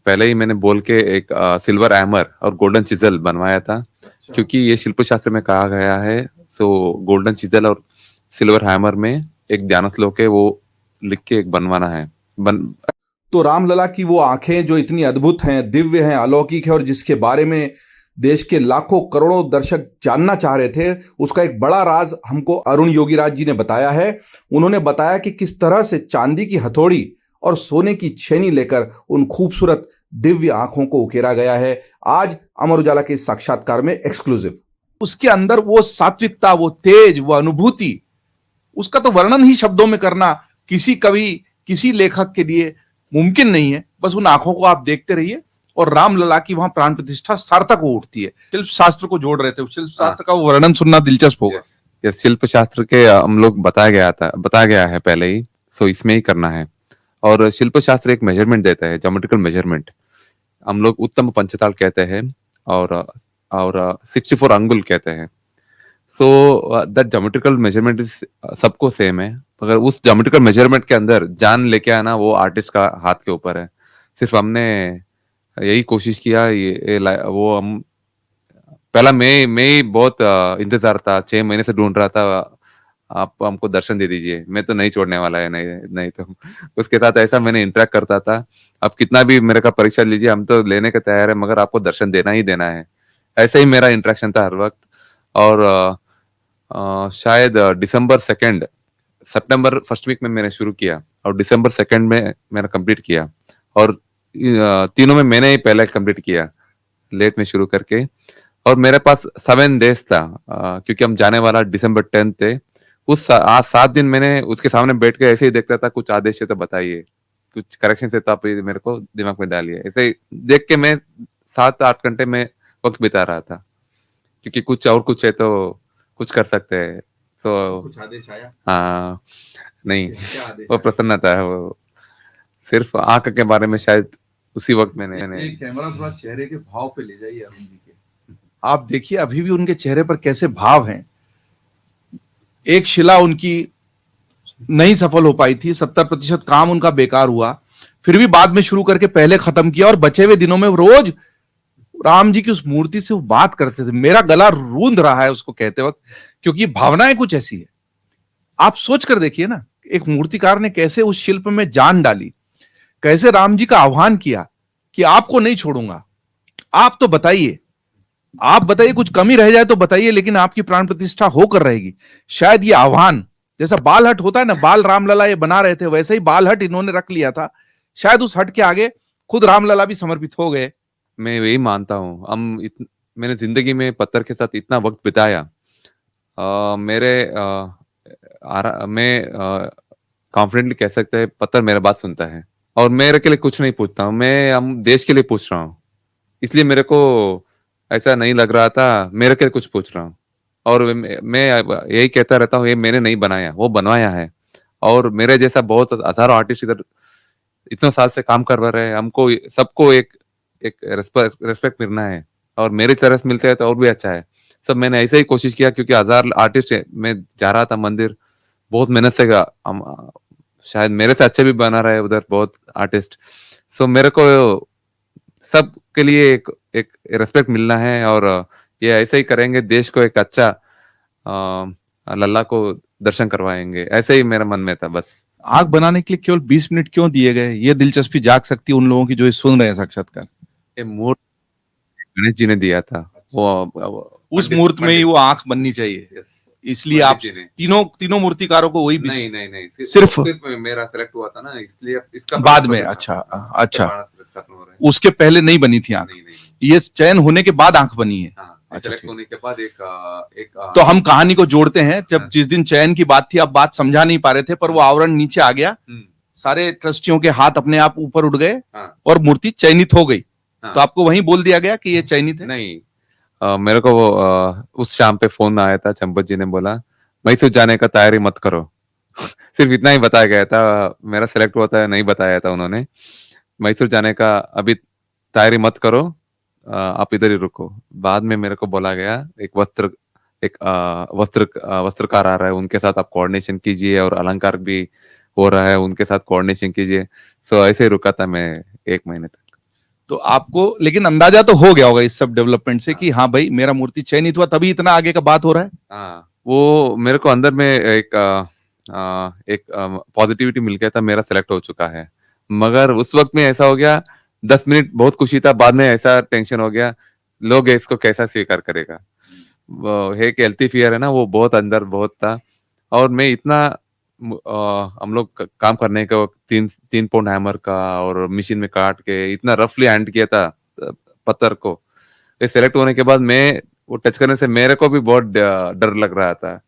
पहले ही मैंने बोल के एक सिल्वर हैमर और गोल्डन चिजल बनवाया था। अच्छा। क्योंकि ये शिल्प शास्त्र में कहा गया है। सो गोल्डन चिजल और सिल्वर हैमर में एक ध्यान श्लोक है, वो लिख के एक बनवाना है। तो रामलला की वो आंखें जो इतनी अद्भुत हैं, दिव्य हैं, अलौकिक है, और जिसके बारे में देश के लाखों करोड़ों दर्शक जानना चाह रहे थे, उसका एक बड़ा राज हमको अरुण योगीराज जी ने बताया है। उन्होंने बताया कि किस तरह से चांदी की हथौड़ी और सोने की छेनी लेकर उन खूबसूरत दिव्य आंखों को उकेरा गया है। आज अमर उजाला के साक्षात्कार में एक्सक्लूसिव। उसके अंदर वो सात्विकता, वो तेज, वो अनुभूति, उसका तो वर्णन ही शब्दों में करना किसी कवि, किसी लेखक के लिए मुमकिन नहीं है। बस उन आंखों को आप देखते रहिए और रामलला की वहां प्राण प्रतिष्ठा सार्थक हो उठती है। शिल्प शास्त्र को जोड़ रहे थे, शिल्प शास्त्र का वो वर्णन सुनना दिलचस्प होगा। यस, शिल्प शास्त्र के हम लोग बताया गया है पहले ही। सो इसमें ही करना है। और शिल्प शास्त्र एक मेजरमेंट देता है, ज्योमेट्रिकल मेजरमेंट। हम लोग उत्तम पंचताल कहते हैं, और 64 अंगुल कहते हैं। So that geometrical measurement is सबको सेम है, मगर उस ज्योमेट्रिकल मेजरमेंट के अंदर जान लेके आना वो आर्टिस्ट का हाथ के ऊपर है। सिर्फ हमने यही कोशिश किया। वो हम पहला मैं ही बहुत इंतजार था, 6 महीने से ढूंढ रहा था, आप हमको दर्शन दे दीजिए, मैं तो नहीं छोड़ने वाला है, नहीं नहीं तो उसके साथ ऐसा मैंने इंटरेक्ट करता था। आप कितना भी मेरे का परीक्षा लीजिए, हम तो लेने के तैयार है, मगर आपको दर्शन देना ही देना है। ऐसे ही मेरा इंटरेक्शन था हर वक्त। और शायद दिसंबर 2 सितंबर फर्स्ट वीक में मैंने शुरू किया, और दिसंबर 2 में मैंने कंप्लीट किया। और तीनों में मैंने ही पहले कंप्लीट किया, लेट में शुरू करके। और मेरे पास 7 days था, क्योंकि हम जाने वाला December 10 थे। आज 7 दिन मैंने उसके सामने बैठ के ऐसे ही देखता था, कुछ आदेश है तो बताइए, कुछ करेक्शन है तो आप मेरे को दिमाग में डालिए। ऐसे ही देख के मैं 7-8 घंटे में वक्त बिता रहा था, क्योंकि कुछ है तो कुछ कर सकते हैं। तो कुछ आदेश आया? हाँ, नहीं, क्या आदेश वो आया? प्रसन्नता है, वो सिर्फ आंख के बारे में शायद उसी वक्त मैंने ये कैमरा थोड़ा चेहरे के भाव पे ले जाइए अरुण जी के। आप देखिए अभी भी उनके चेहरे पर कैसे भाव हैं। एक शिला उनकी नहीं सफल हो पाई थी, 70% काम उनका बेकार हुआ, फिर भी बाद में शुरू करके पहले खत्म किया, और बचे हुए दिनों में रोज राम जी की उस मूर्ति से वो बात करते थे। मेरा गला रूंध रहा है उसको कहते वक्त, क्योंकि भावनाएं कुछ ऐसी है। आप सोच कर देखिए ना, एक मूर्तिकार ने कैसे उस शिल्प में जान डाली, कैसे राम जी का आह्वान किया कि आपको नहीं छोड़ूंगा, आप तो बताइए, आप बताइए, कुछ कमी रह जाए तो बताइए, लेकिन आपकी प्राण प्रतिष्ठा होकर रहेगी। शायद ये आह्वान, जैसा बाल हट होता है ना, बाल रामलला ये बना रहे थे, वैसे ही बाल हट इन्होंने रख लिया था। शायद उस हट के आगे खुद रामलला भी समर्पित हो गए। मैं यही मानता हूँ। मैंने जिंदगी में पत्थर के साथ इतना वक्त बिताया। मैं कॉन्फिडेंटली कह सकते हैं, पत्थर मेरा बात सुनता है। और मेरे के लिए कुछ नहीं पूछता हूँ, हम देश के लिए पूछ रहा हूँ। इसलिए मेरे को ऐसा नहीं लग रहा था मेरे के लिए कुछ पूछ रहा हूँ। और मैं यही कहता रहता हूँ, ये मैंने नहीं बनाया, वो बनवाया है। और मेरे जैसा बहुत हजारों आर्टिस्ट इधर इतने साल से काम कर रहे हैं। हमको सबको एक एक रेस्पेक्ट मिलना है, और मेरी तरह से मिलते हैं तो और भी अच्छा है। सब मैंने ऐसे ही कोशिश किया, क्योंकि 1000 आर्टिस्ट मैं जा रहा था मंदिर, बहुत मेहनत से शायद मेरे से अच्छे भी बना रहे उधर बहुत आर्टिस्ट। सो मेरे को सब के लिए एक रेस्पेक्ट मिलना है, और ये ऐसे ही करेंगे, देश को एक अच्छा लल्ला को दर्शन करवाएंगे, ऐसे ही मेरा मन में था। बस आग बनाने के लिए केवल 20 मिनट क्यों दिए गए, ये दिलचस्पी जाग सकती है उन लोगों की जो ये सुन रहे हैं साक्षात्कार। ये मूर्त गणेश जी ने दिया था, वो उस मूर्त में ही वो आंख बननी चाहिए। यस, इसलिए आप पंडित जी ने। तीनों मूर्तिकारों को वही नहीं नहीं नहीं, सिर्फ सिर्फ मेरा सेलेक्ट हुआ था ना, इसलिए इसका बाद प्राण में। प्रतिष्ठा, अच्छा, हाँ, इसका अच्छा, प्राण प्रतिष्ठा हो रहा है। उसके पहले नहीं बनी थी आंख? नहीं नहीं नहीं, ये चयन होने के बाद आंख बनी है? हाँ, अच्छा, सेलेक्ट ठीक। होने के बाद एक एक तो हम कहानी को जोड़ते हैं। जब हाँ। जिस दिन चयन की बात थी, आप बात समझा नहीं पा रहे थे, पर वो आवरण नीचे आ गया, हम्म, सारे ट्रस्टियों के हाथ अपने आप ऊपर उठ गए हाँ और मूर्ति चयनित हो गई। हाँ। तो आपको वहीं बोल दिया गया कि ये चयनित है? नहीं, मेरे को वो उस शाम पे फोन आया था, चंपत जी ने बोला मैसूर जाने का तैयारी मत करो। सिर्फ इतना ही बताया गया था, मेरा सेलेक्ट हुआ था नहीं बताया था उन्होंने। मैसूर जाने का अभी तैयारी मत करो, आप इधर ही रुको। बाद में मेरे को बोला गया एक वस्त्रकार आ रहा है, उनके साथ आप कोऑर्डिनेशन कीजिए, और अलंकार भी हो रहा है, उनके साथ कोऑर्डिनेशन कीजिए। सो ऐसे ही रुका था मैं 1 महीने तक। तो आपको लेकिन अंदाजा तो हो गया होगा इस सब डेवलपमेंट से कि हाँ भाई मेरा मूर्ति चयनित हुआ, तभी इतना आगे का बात हो रहा है। हाँ, वो मेरे को अंदर में एक पॉजिटिविटी मिल गया था, मेरा सेलेक्ट हो चुका है। मगर उस वक्त में ऐसा हो गया, 10 मिनट बहुत खुशी था, बाद में ऐसा टेंशन हो गया, लोग इसको कैसा स्वीकार करेगा। वो है कि हेल्थी फियर है ना, वो बहुत अंदर बहुत था। और मैं इतना हम लोग काम करने का 3 3 पाउंड हैमर का और मशीन में काट के इतना रफली हैंड किया था पत्थर को। ये सेलेक्ट होने के बाद मैं वो टच करने से मेरे को भी बहुत डर लग रहा था।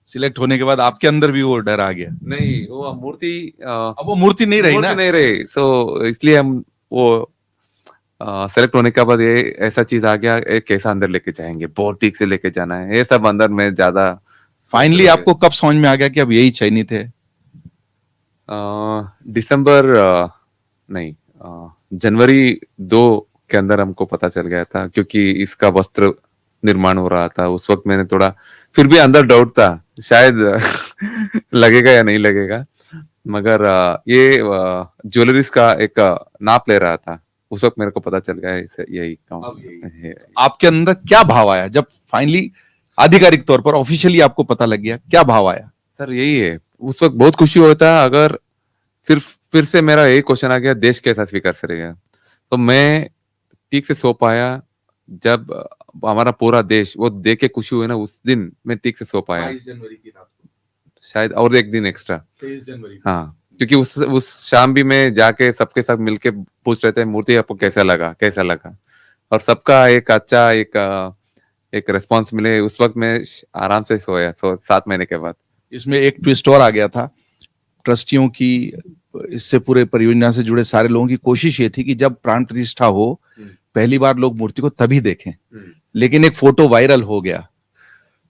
सिलेक्ट होने के बाद आपके अंदर भी वो डर आ गया? नहीं, वो मूर्ति अब वो मूर्ति नहीं रही मूर्ति ना। नहीं रही, सो इसलिए हम वो सेलेक्ट होने के बाद ये ऐसा चीज आ गया, ये कैसा अंदर लेके जाएंगे, बहुत ठीक से लेके जाना है, ये सब अंदर में ज्यादा फाइनली आपको कब समझ में आ गया कि अब यही चयनित है? दिसंबर नहीं, जनवरी 2 के अंदर हमको पता चल गया था, क्योंकि इसका वस्त्र निर्माण हो रहा था उस वक्त। मैंने थोड़ा फिर भी अंदर डाउट था, शायद लगेगा या नहीं लगेगा। मगर ये ज्वेलरीज का एक नाप ले रहा था, उस वक्त मेरे को पता चल गया यही काम है। आपके अंदर क्या भाव आया जब फाइनली आधिकारिक तौर पर ऑफिशियली आपको पता लग गया? क्या भाव आया? सर यही है, उस वक्त बहुत खुशी होता। अगर सिर्फ फिर से मेरा यही क्वेश्चन आ गया, देश कैसा स्वीकार करेगा। तो मैं ठीक से सो पाया जब हमारा पूरा देश वो देख के खुशी हुई ना, उस दिन मैं ठीक से सो पाया। 22 जनवरी की रात को, शायद और एक दिन एक्स्ट्रा, 23 जनवरी को। हाँ, क्योंकि उस शाम भी मैं जाके सबके साथ मिलके पूछ रहे थे मूर्ति आपको कैसा लगा, कैसा लगा। और सबका एक अच्छा एक रिस्पॉन्स मिले। उस वक्त मैं आराम से सोया 7 महीने के बाद। इसमें एक ट्विस्ट और आ गया था। ट्रस्टियों की, इससे पूरे परियोजना से जुड़े सारे लोगों की कोशिश ये थी कि जब प्राण प्रतिष्ठा हो, पहली बार लोग मूर्ति को तभी देखें। लेकिन एक फोटो वायरल हो गया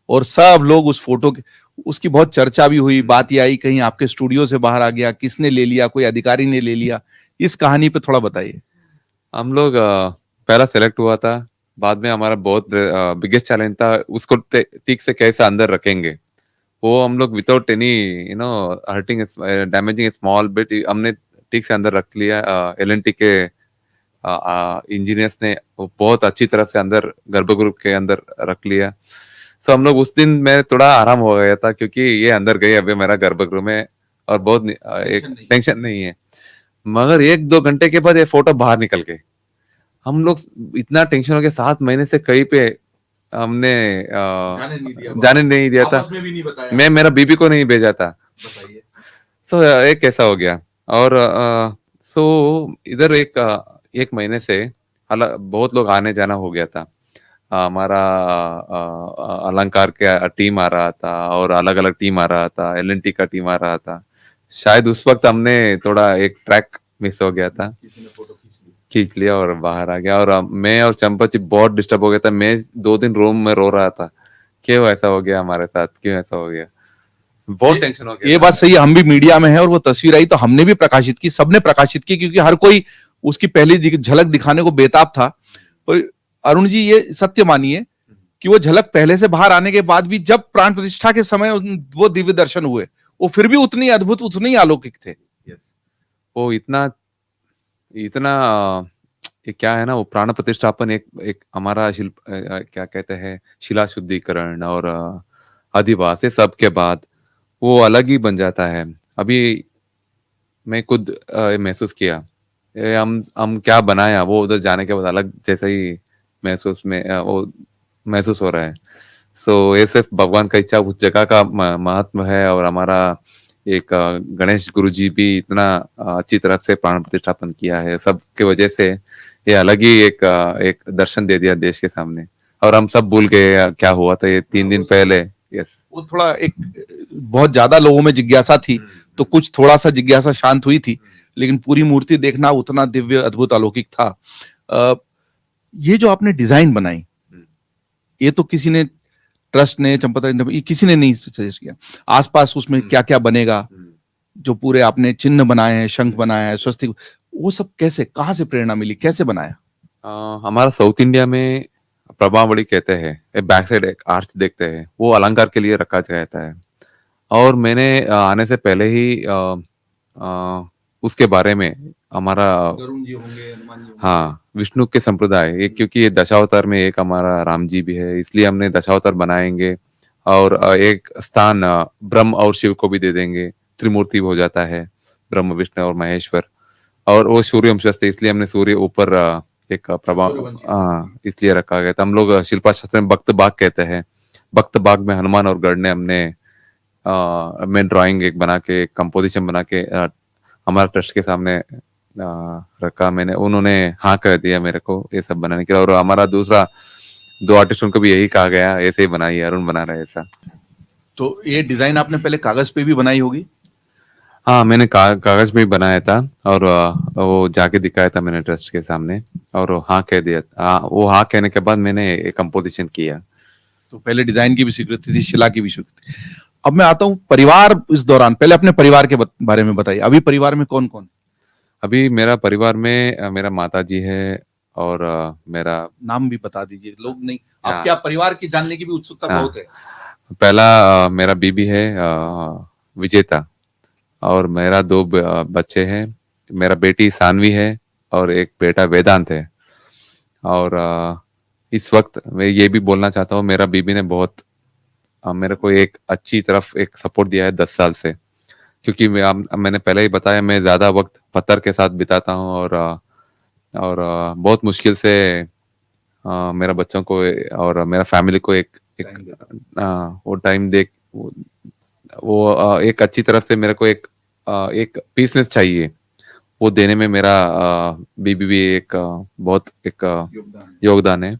और सब लोग उस फोटो के, उसकी बहुत चर्चा भी हुई, बात ये आई कहीं आपके स्टूडियो से बाहर आ गया, किसने ले लिया, कोई अधिकारी ने ले लिया। इस कहानी पे थोड़ा बताइए। हम लोग पहला सेलेक्ट हुआ था, बाद में हमारा बहुत बिगेस्ट चैलेंज था उसको ठीक से कैसे अंदर रखेंगे। वो हम लोग without any hurting damaging small bit हमने ठीक से अंदर रख लिया। एलएनटी के इंजीनियर्स ने वो बहुत अच्छी तरह से अंदर गर्भगृह के अंदर रख लिया। सो हम लोग उस दिन मैं थोड़ा आराम हो गया था, क्योंकि ये अंदर गए अभी मेरा गर्भगृह में, और बहुत एक टेंशन नहीं है। मगर 1 2 घंटे के बाद ये फोटो बाहर निकल गए। हम लोग इतना टेंशन हो गया, 7 महीने से कहीं पे हमने जाने नहीं दिया था। आपस में भी नहीं बताया? मैं मेरा बीबी को नहीं भेजा था। बताइए। सो एक कैसा हो गया। और सो इधर 1 महीने से बहुत लोग आने जाना हो गया था। हमारा अलंकार का टीम आ रहा था, और अलग अलग टीम आ रहा था, एलएनटी का टीम आ रहा था। शायद उस वक्त हमने थोड़ा एक ट्रैक मिस हो गया था, किसी ने फोटो खींच लिया और बाहर आ गया। और मैं और चंपा जी बहुत डिस्टर्ब हो गया था। मैं 2 दिन रूम में रो रहा था, क्यों ऐसा हो गया हमारे साथ, क्यों ऐसा हो गया, बहुत टेंशन हो गया। ये बात सही है, हम भी मीडिया में है और वो तस्वीर आई तो हमने भी प्रकाशित की, सबने प्रकाशित की, क्योंकि हर कोई उसकी पहली झलक दिखाने को बेताब था। और अरुण जी ये सत्य मानिए कि वो झलक पहले से बाहर आने के बाद भी जब प्राण प्रतिष्ठा के समय वो दिव्य दर्शन हुए, वो फिर भी उतनी अद्भुत, उतने ही अलौकिक थे। वो इतना इतना ये क्या है ना, वो प्राण प्रतिष्ठापन एक हमारा शिल्प क्या कहते हैं, शिला शुद्धिकरण और अधिवास, ये सब के बाद वो अलग ही बन जाता है। अभी मैं खुद महसूस किया, हम क्या बनाया वो उधर जाने के बाद अलग जैसा ही महसूस में वो महसूस हो रहा है। सो ये सिर्फ भगवान का इच्छा, उस जगह का महत्व है। और हमारा एक गणेश गुरु जी भी इतना अच्छी तरह से प्राण प्रतिष्ठापन किया है, सबके वजह से ये अलग ही एक दर्शन दे दिया देश के सामने। और हम सब भूल गए क्या हुआ था ये 3 दिन पहले। यस। वो थोड़ा एक बहुत ज्यादा लोगों में जिज्ञासा थी, तो कुछ थोड़ा सा जिज्ञासा शांत हुई थी, लेकिन पूरी मूर्ति देखना उतना दिव्य अद्भुत अलौकिक था। अ, ये जो आपने डिजाइन बनाई, ये तो किसी ने, ट्रस्ट ने, चंपावती ने, ये किसी ने नहीं सजेस्ट किया। आसपास उसमें क्या क्या बनेगा, जो पूरे आपने चिन्ह बनाए हैं, शंख बनाया है, स्वस्तिक, वो सब कैसे, कहाँ से प्रेरणा मिली, कैसे बनाया? हमारा साउथ इंडिया में प्रभावली कहते हैं, बैक साइड एक आर्च देखते हैं, वो अलंकार के लिए रखा जाता है। और मैंने आने से पहले ही उसके बारे में हमारा, वरुण जी होंगे, हनुमान जी होंगे। हाँ, विष्णु के संप्रदाय, ये क्योंकि ये दशावतार में एक हमारा राम जी भी है, इसलिए हमने दशावतार बनाएंगे। और एक स्थान ब्रह्म और शिव को भी दे देंगे, त्रिमूर्ति हो जाता है, ब्रह्म विष्णु और महेश्वर। और वो सूर्य वंशस्थ है, इसलिए हमने सूर्य ऊपर एक प्रभाव, सूर्यवंशी। हाँ, इसलिए रखा गया था। हम लोग शिल्पा शास्त्र में भक्त बाग कहते हैं, भक्त बाग में हनुमान और गढ़ ने हमने मैं ड्राइंग एक बना के, कंपोजिशन बना के हमारा ट्रस्ट के सामने रखा मैंने। उन्होंने हाँ कह दिया मेरे को ये सब बनाने के लिए। और हमारा दूसरा 2 आर्टिस्ट, उनको भी यही कहा गया ऐसे ही बनाइए, अरुण बना रहे ऐसा। तो ये डिजाइन आपने पहले कागज पे भी बनाई होगी? हाँ, मैंने कागज में ही बनाया था। और वो जाके दिखाया था मैंने ट्रस्ट के सामने, और वो हाँ कह दिया। वो हाँ कहने के बाद मैंने एक कंपोजिशन किया। तो पहले डिजाइन की भी स्वीकृति थी, शिला की भी स्वीकृति। अब मैं आता हूँ परिवार, इस दौरान पहले अपने परिवार के बारे में बताइए, अभी परिवार में कौन कौन? अभी मेरा परिवार में मेरा माता जी है, और मेरा, नाम भी बता दीजिए, लोग नहीं, हाँ, आपके आप परिवार की जानने की भी उत्सुकता हाँ, बहुत है। पहला मेरा बीबी है विजेता, और मेरा 2 बच्चे हैं। मेरा बेटी सानवी है, और एक बेटा वेदांत है। और इस वक्त मैं ये भी बोलना चाहता हूँ, मेरा बीबी ने बहुत मेरे को एक अच्छी तरफ एक सपोर्ट दिया है 10 साल से। क्योंकि मैंने पहले ही बताया, मैं ज्यादा वक्त पत्थर के साथ बिताता हूँ। और बहुत मुश्किल से मेरा बच्चों को और मेरा फैमिली को वो टाइम देख, एक अच्छी तरफ से मेरे को एक पीसनेस चाहिए, वो देने में मेरा बीबी भी एक बहुत एक योगदान है।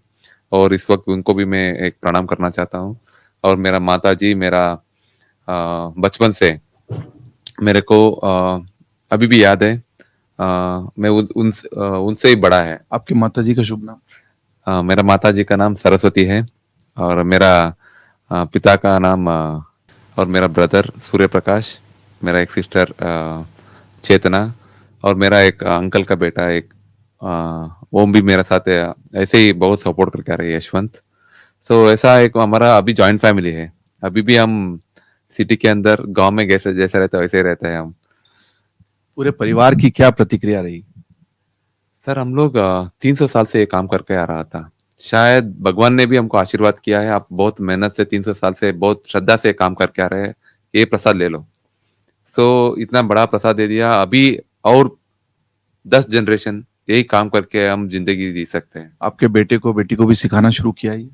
और इस वक्त उनको भी मैं एक प्रणाम करना चाहता हूँ। और मेरा माता जी, मेरा बचपन से मेरे को अभी भी याद है, मैं उनसे ही बड़ा है। आपकी माता जी का शुभ नाम? मेरा माता जी का नाम सरस्वती है, और मेरा पिता का नाम और मेरा ब्रदर सूर्य प्रकाश, मेरा एक सिस्टर चेतना, और मेरा एक अंकल का बेटा एक वो भी मेरे साथ है, ऐसे ही बहुत सपोर्ट करके आ रहे हैं, यशवंत। सो ऐसा एक हमारा अभी जॉइंट फैमिली है। अभी भी हम सिटी के अंदर, गांव में जैसे जैसे रहते हैं वैसे ही रहते हैं हम। पूरे परिवार की क्या प्रतिक्रिया रही? सर, हम लोग 300 साल से ये काम करके आ रहा था। शायद भगवान ने भी हमको आशीर्वाद किया है, आप बहुत मेहनत से 300 साल से बहुत श्रद्धा से काम करके आ रहे हैं, ये प्रसाद ले लो। सो इतना बड़ा प्रसाद दे दिया। अभी और 10 जनरेशन यही काम करके हम जिंदगी जी सकते हैं। आपके बेटे को, बेटी को भी सिखाना शुरू किया ये?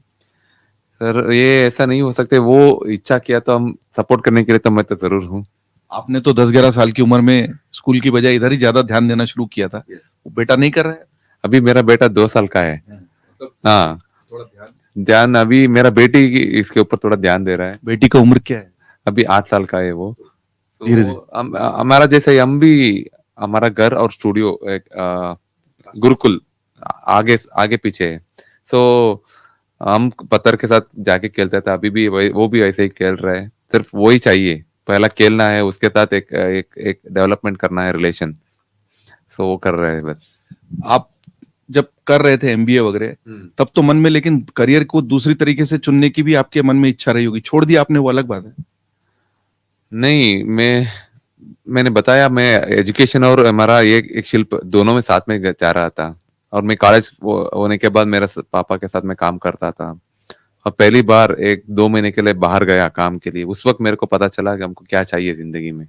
सर, ये ऐसा नहीं हो सकते, वो इच्छा किया तो हम सपोर्ट करने के लिए तो मैं तो जरूर हूँ। आपने तो 10-11 साल की उम्र में स्कूल की बजाय इधर ही ज्यादा ध्यान देना शुरू किया था। वो बेटा नहीं कर रहा है? अभी मेरा बेटा 2 साल का है। हाँ, थोड़ा ध्यान। ध्यान अभी मेरा बेटी इसके ऊपर थोड़ा ध्यान दे रहा है। बेटी का उम्र क्या है? अभी 8 साल का है वो। धीरे तो हमारा जैसे ही हम भी, हमारा घर और स्टूडियो एक गुरुकुल आगे आगे पीछे है। सो हम पत्थर के साथ जाके खेलते थे, अभी भी वो भी वैसे ही खेल रहा है। सिर्फ वो ही चाहिए, पहला खेलना है, उसके साथ एक डेवलपमेंट करना है रिलेशन। सो वो कर रहे हैं बस। आप जब कर रहे थे एमबीए वगैरह, तब तो मन में, लेकिन करियर को दूसरी तरीके से चुनने की भी आपके मन में इच्छा रही होगी, छोड़ दिया आपने, वो अलग बात है। नहीं, मैंने बताया, मैं एजुकेशन और हमारा ये एक शिल्प दोनों में साथ में जा रहा था। और मैं कॉलेज होने के बाद मेरा पापा के साथ में काम करता था। और पहली बार 1-2 महीने के लिए बाहर गया काम के लिए, उस वक्त मेरे को पता चला कि हमको क्या चाहिए जिंदगी में।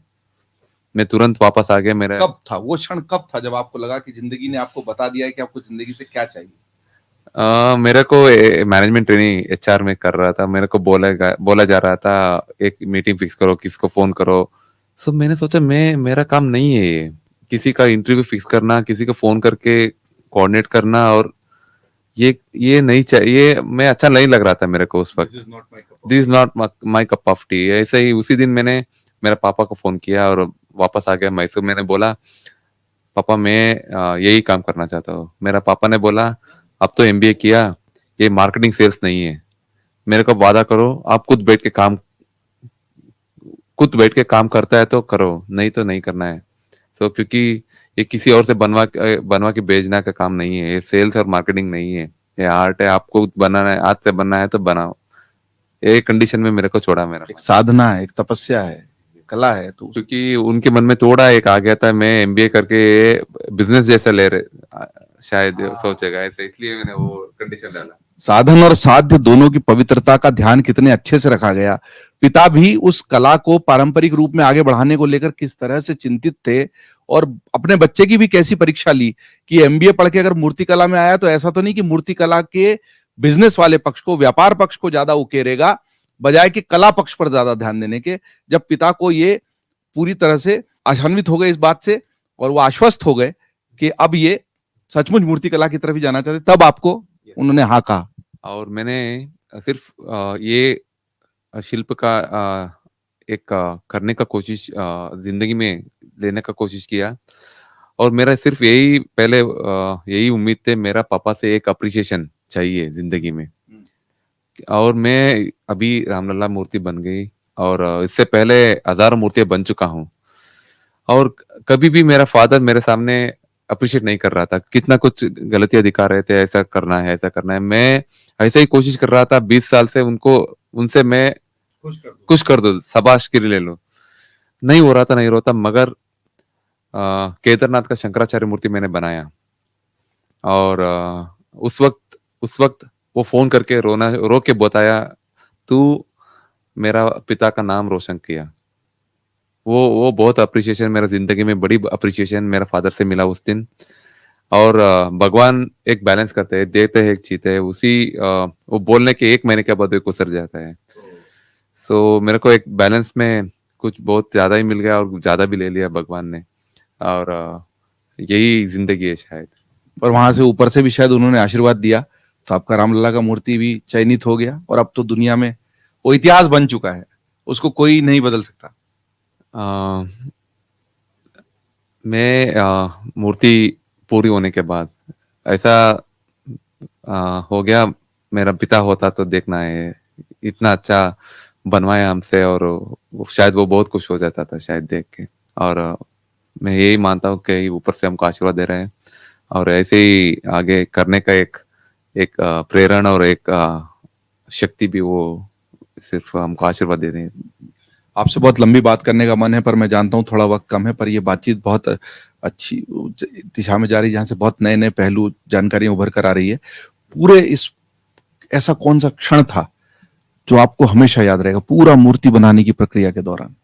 मैं तुरंत वापस आ गया। मेरा कब था वो क्षण, कब था जब आपको लगा कि जिंदगी ने आपको बता दिया है कि आपको जिंदगी से क्या चाहिए? मेरे को मैनेजमेंट ट्रेनिंग एचआर में कर रहा था, मेरे को बोला जा रहा था एक मीटिंग फिक्स करो, किसको फोन करो। सो मैंने सोचा मैं मेरा काम नहीं है ये, किसी का इंटरव्यू फिक्स करना, किसी को फोन करके कोऑर्डिनेट करना, और ये नहीं चाहिए, मैं अच्छा नहीं लग रहा था मेरे को उस वक्त। This is not my cup of T. ऐसे ही उसी दिन मैंने मेरे पापा को फोन किया और वापस आ गया मैसूर। मैंने बोला पापा मैं यही काम करना चाहता हूँ। मेरा पापा ने बोला अब तो एमबीए किया, ये मार्केटिंग सेल्स नहीं है, मेरे को वादा करो आप खुद बैठ के काम करता है तो करो, नहीं तो नहीं करना है। तो क्योंकि ये किसी और से बनवा के बेचना का काम नहीं है, ये सेल्स और मार्केटिंग नहीं है, ये आर्ट है, आपको बनाना है, आज से बनना है तो बनाओ। ये कंडीशन में मेरे को छोड़ा मेरा एक साधना है, एक तपस्या है, कला है। तो क्योंकि उनके मन में थोड़ा एक आ गया था मैं एमबीए करके बिजनेस जैसा ले रहे, शायद सोचेगा ऐसे, इसलिए मैंने वो कंडीशन डाला। साधन और साध्य दोनों की पवित्रता का ध्यान कितने अच्छे से रखा गया। पिता भी उस कला को पारंपरिक रूप में आगे बढ़ाने को लेकर किस तरह से चिंतित थे, और अपने बच्चे की भी कैसी परीक्षा ली कि एमबीए पढ़ के अगर मूर्ति कला में आया तो ऐसा तो नहीं कि मूर्ति कला के बिजनेस वाले पक्ष को, व्यापार पक्ष को ज्यादा उकेरेगा, बजाय कि कला पक्ष पर ज्यादा ध्यान देने के। जब पिता को ये पूरी तरह से आशान्वित हो गए इस बात से, और वो आश्वस्त हो गए कि अब ये सचमुच मूर्ति कला की तरफ ही जाना चाहते, तब आपको उन्होंने हाँ कहा। और मैंने सिर्फ ये शिल्प का एक करने का कोशिश जिंदगी में लेने का कोशिश किया, और मेरा सिर्फ यही पहले यही उम्मीद थे, मेरा पापा से एक अप्रिसिएशन चाहिए जिंदगी में। और मैं अभी रामलला मूर्ति बन गई, और इससे पहले हजारों मूर्तियां बन चुका हूँ, और कभी भी मेरा फादर मेरे सामने अप्रिशिएट नहीं कर रहा था, कितना कुछ गलतियां दिखा रहे थे, ऐसा करना है ऐसा करना है। मैं ऐसे ही कोशिश कर रहा था 20 साल से, उनसे मैं कुछ कर दो, शाबाश गिरी ले लो। नहीं हो रहा था, नहीं होता। मगर केदारनाथ का शंकराचार्य मूर्ति मैंने बनाया, और उस वक्त वो फोन करके रो के बताया तू मेरा पिता का नाम रोशन किया। वो बहुत अप्रिसिएशन, मेरा जिंदगी में बड़ी अप्रिसिएशन मेरा फादर से मिला उस दिन। और भगवान एक बैलेंस करते हैं, देते हैं एक चीते है, वो बोलने के 1 महीने के बाद वो गुजर जाता है। सो मेरे को एक बैलेंस में कुछ बहुत ज्यादा ही मिल गया, और ज्यादा भी ले लिया भगवान ने, और यही जिंदगी है शायद। पर वहां से ऊपर से भी शायद उन्होंने आशीर्वाद दिया, तो आपका रामलला का मूर्ति भी चयनित हो गया, और अब तो दुनिया में वो इतिहास बन चुका है, उसको कोई नहीं बदल सकता। मैं मूर्ति पूरी होने के बाद ऐसा हो गया, मेरा पिता होता तो देखना है, इतना अच्छा बनवाया हमसे, और शायद वो बहुत खुश हो जाता था शायद देख के। और मैं यही मानता हूँ कि ऊपर से हमको आशीर्वाद दे रहे हैं, और ऐसे ही आगे करने का एक एक प्रेरणा और एक शक्ति भी वो सिर्फ हमको आशीर्वाद दे रहे हैं। आपसे बहुत लंबी बात करने का मन है, पर मैं जानता हूँ थोड़ा वक्त कम है, पर ये बातचीत बहुत अच्छी दिशा में जा रही है, जहाँ से बहुत नए नए पहलू जानकारियां उभर कर आ रही है। पूरे इस ऐसा कौन सा क्षण था जो आपको हमेशा याद रहेगा पूरा मूर्ति बनाने की प्रक्रिया के दौरान?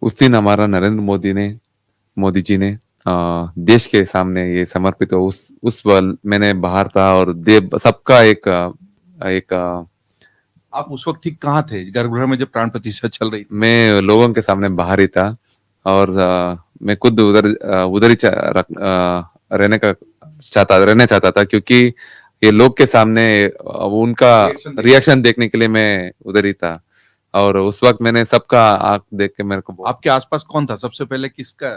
उस दिन हमारा नरेंद्र मोदी जी ने देश के सामने ये समर्पित हो, उस पल मैंने बाहर था, और देव सबका एक आप उस वक्त ठीक कहाँ थे गर्भगृह में जब प्राण प्रतिष्ठा चल रही थी? मैं लोगों के सामने बाहर ही था, और मैं खुद उधर ही रहना चाहता था, क्योंकि ये लोग के सामने उनका रिएक्शन देखने के लिए मैं उधर ही था। और उस वक्त मैंने सबका आंख देख के मेरे को, आपके आसपास कौन था सबसे पहले, किसका?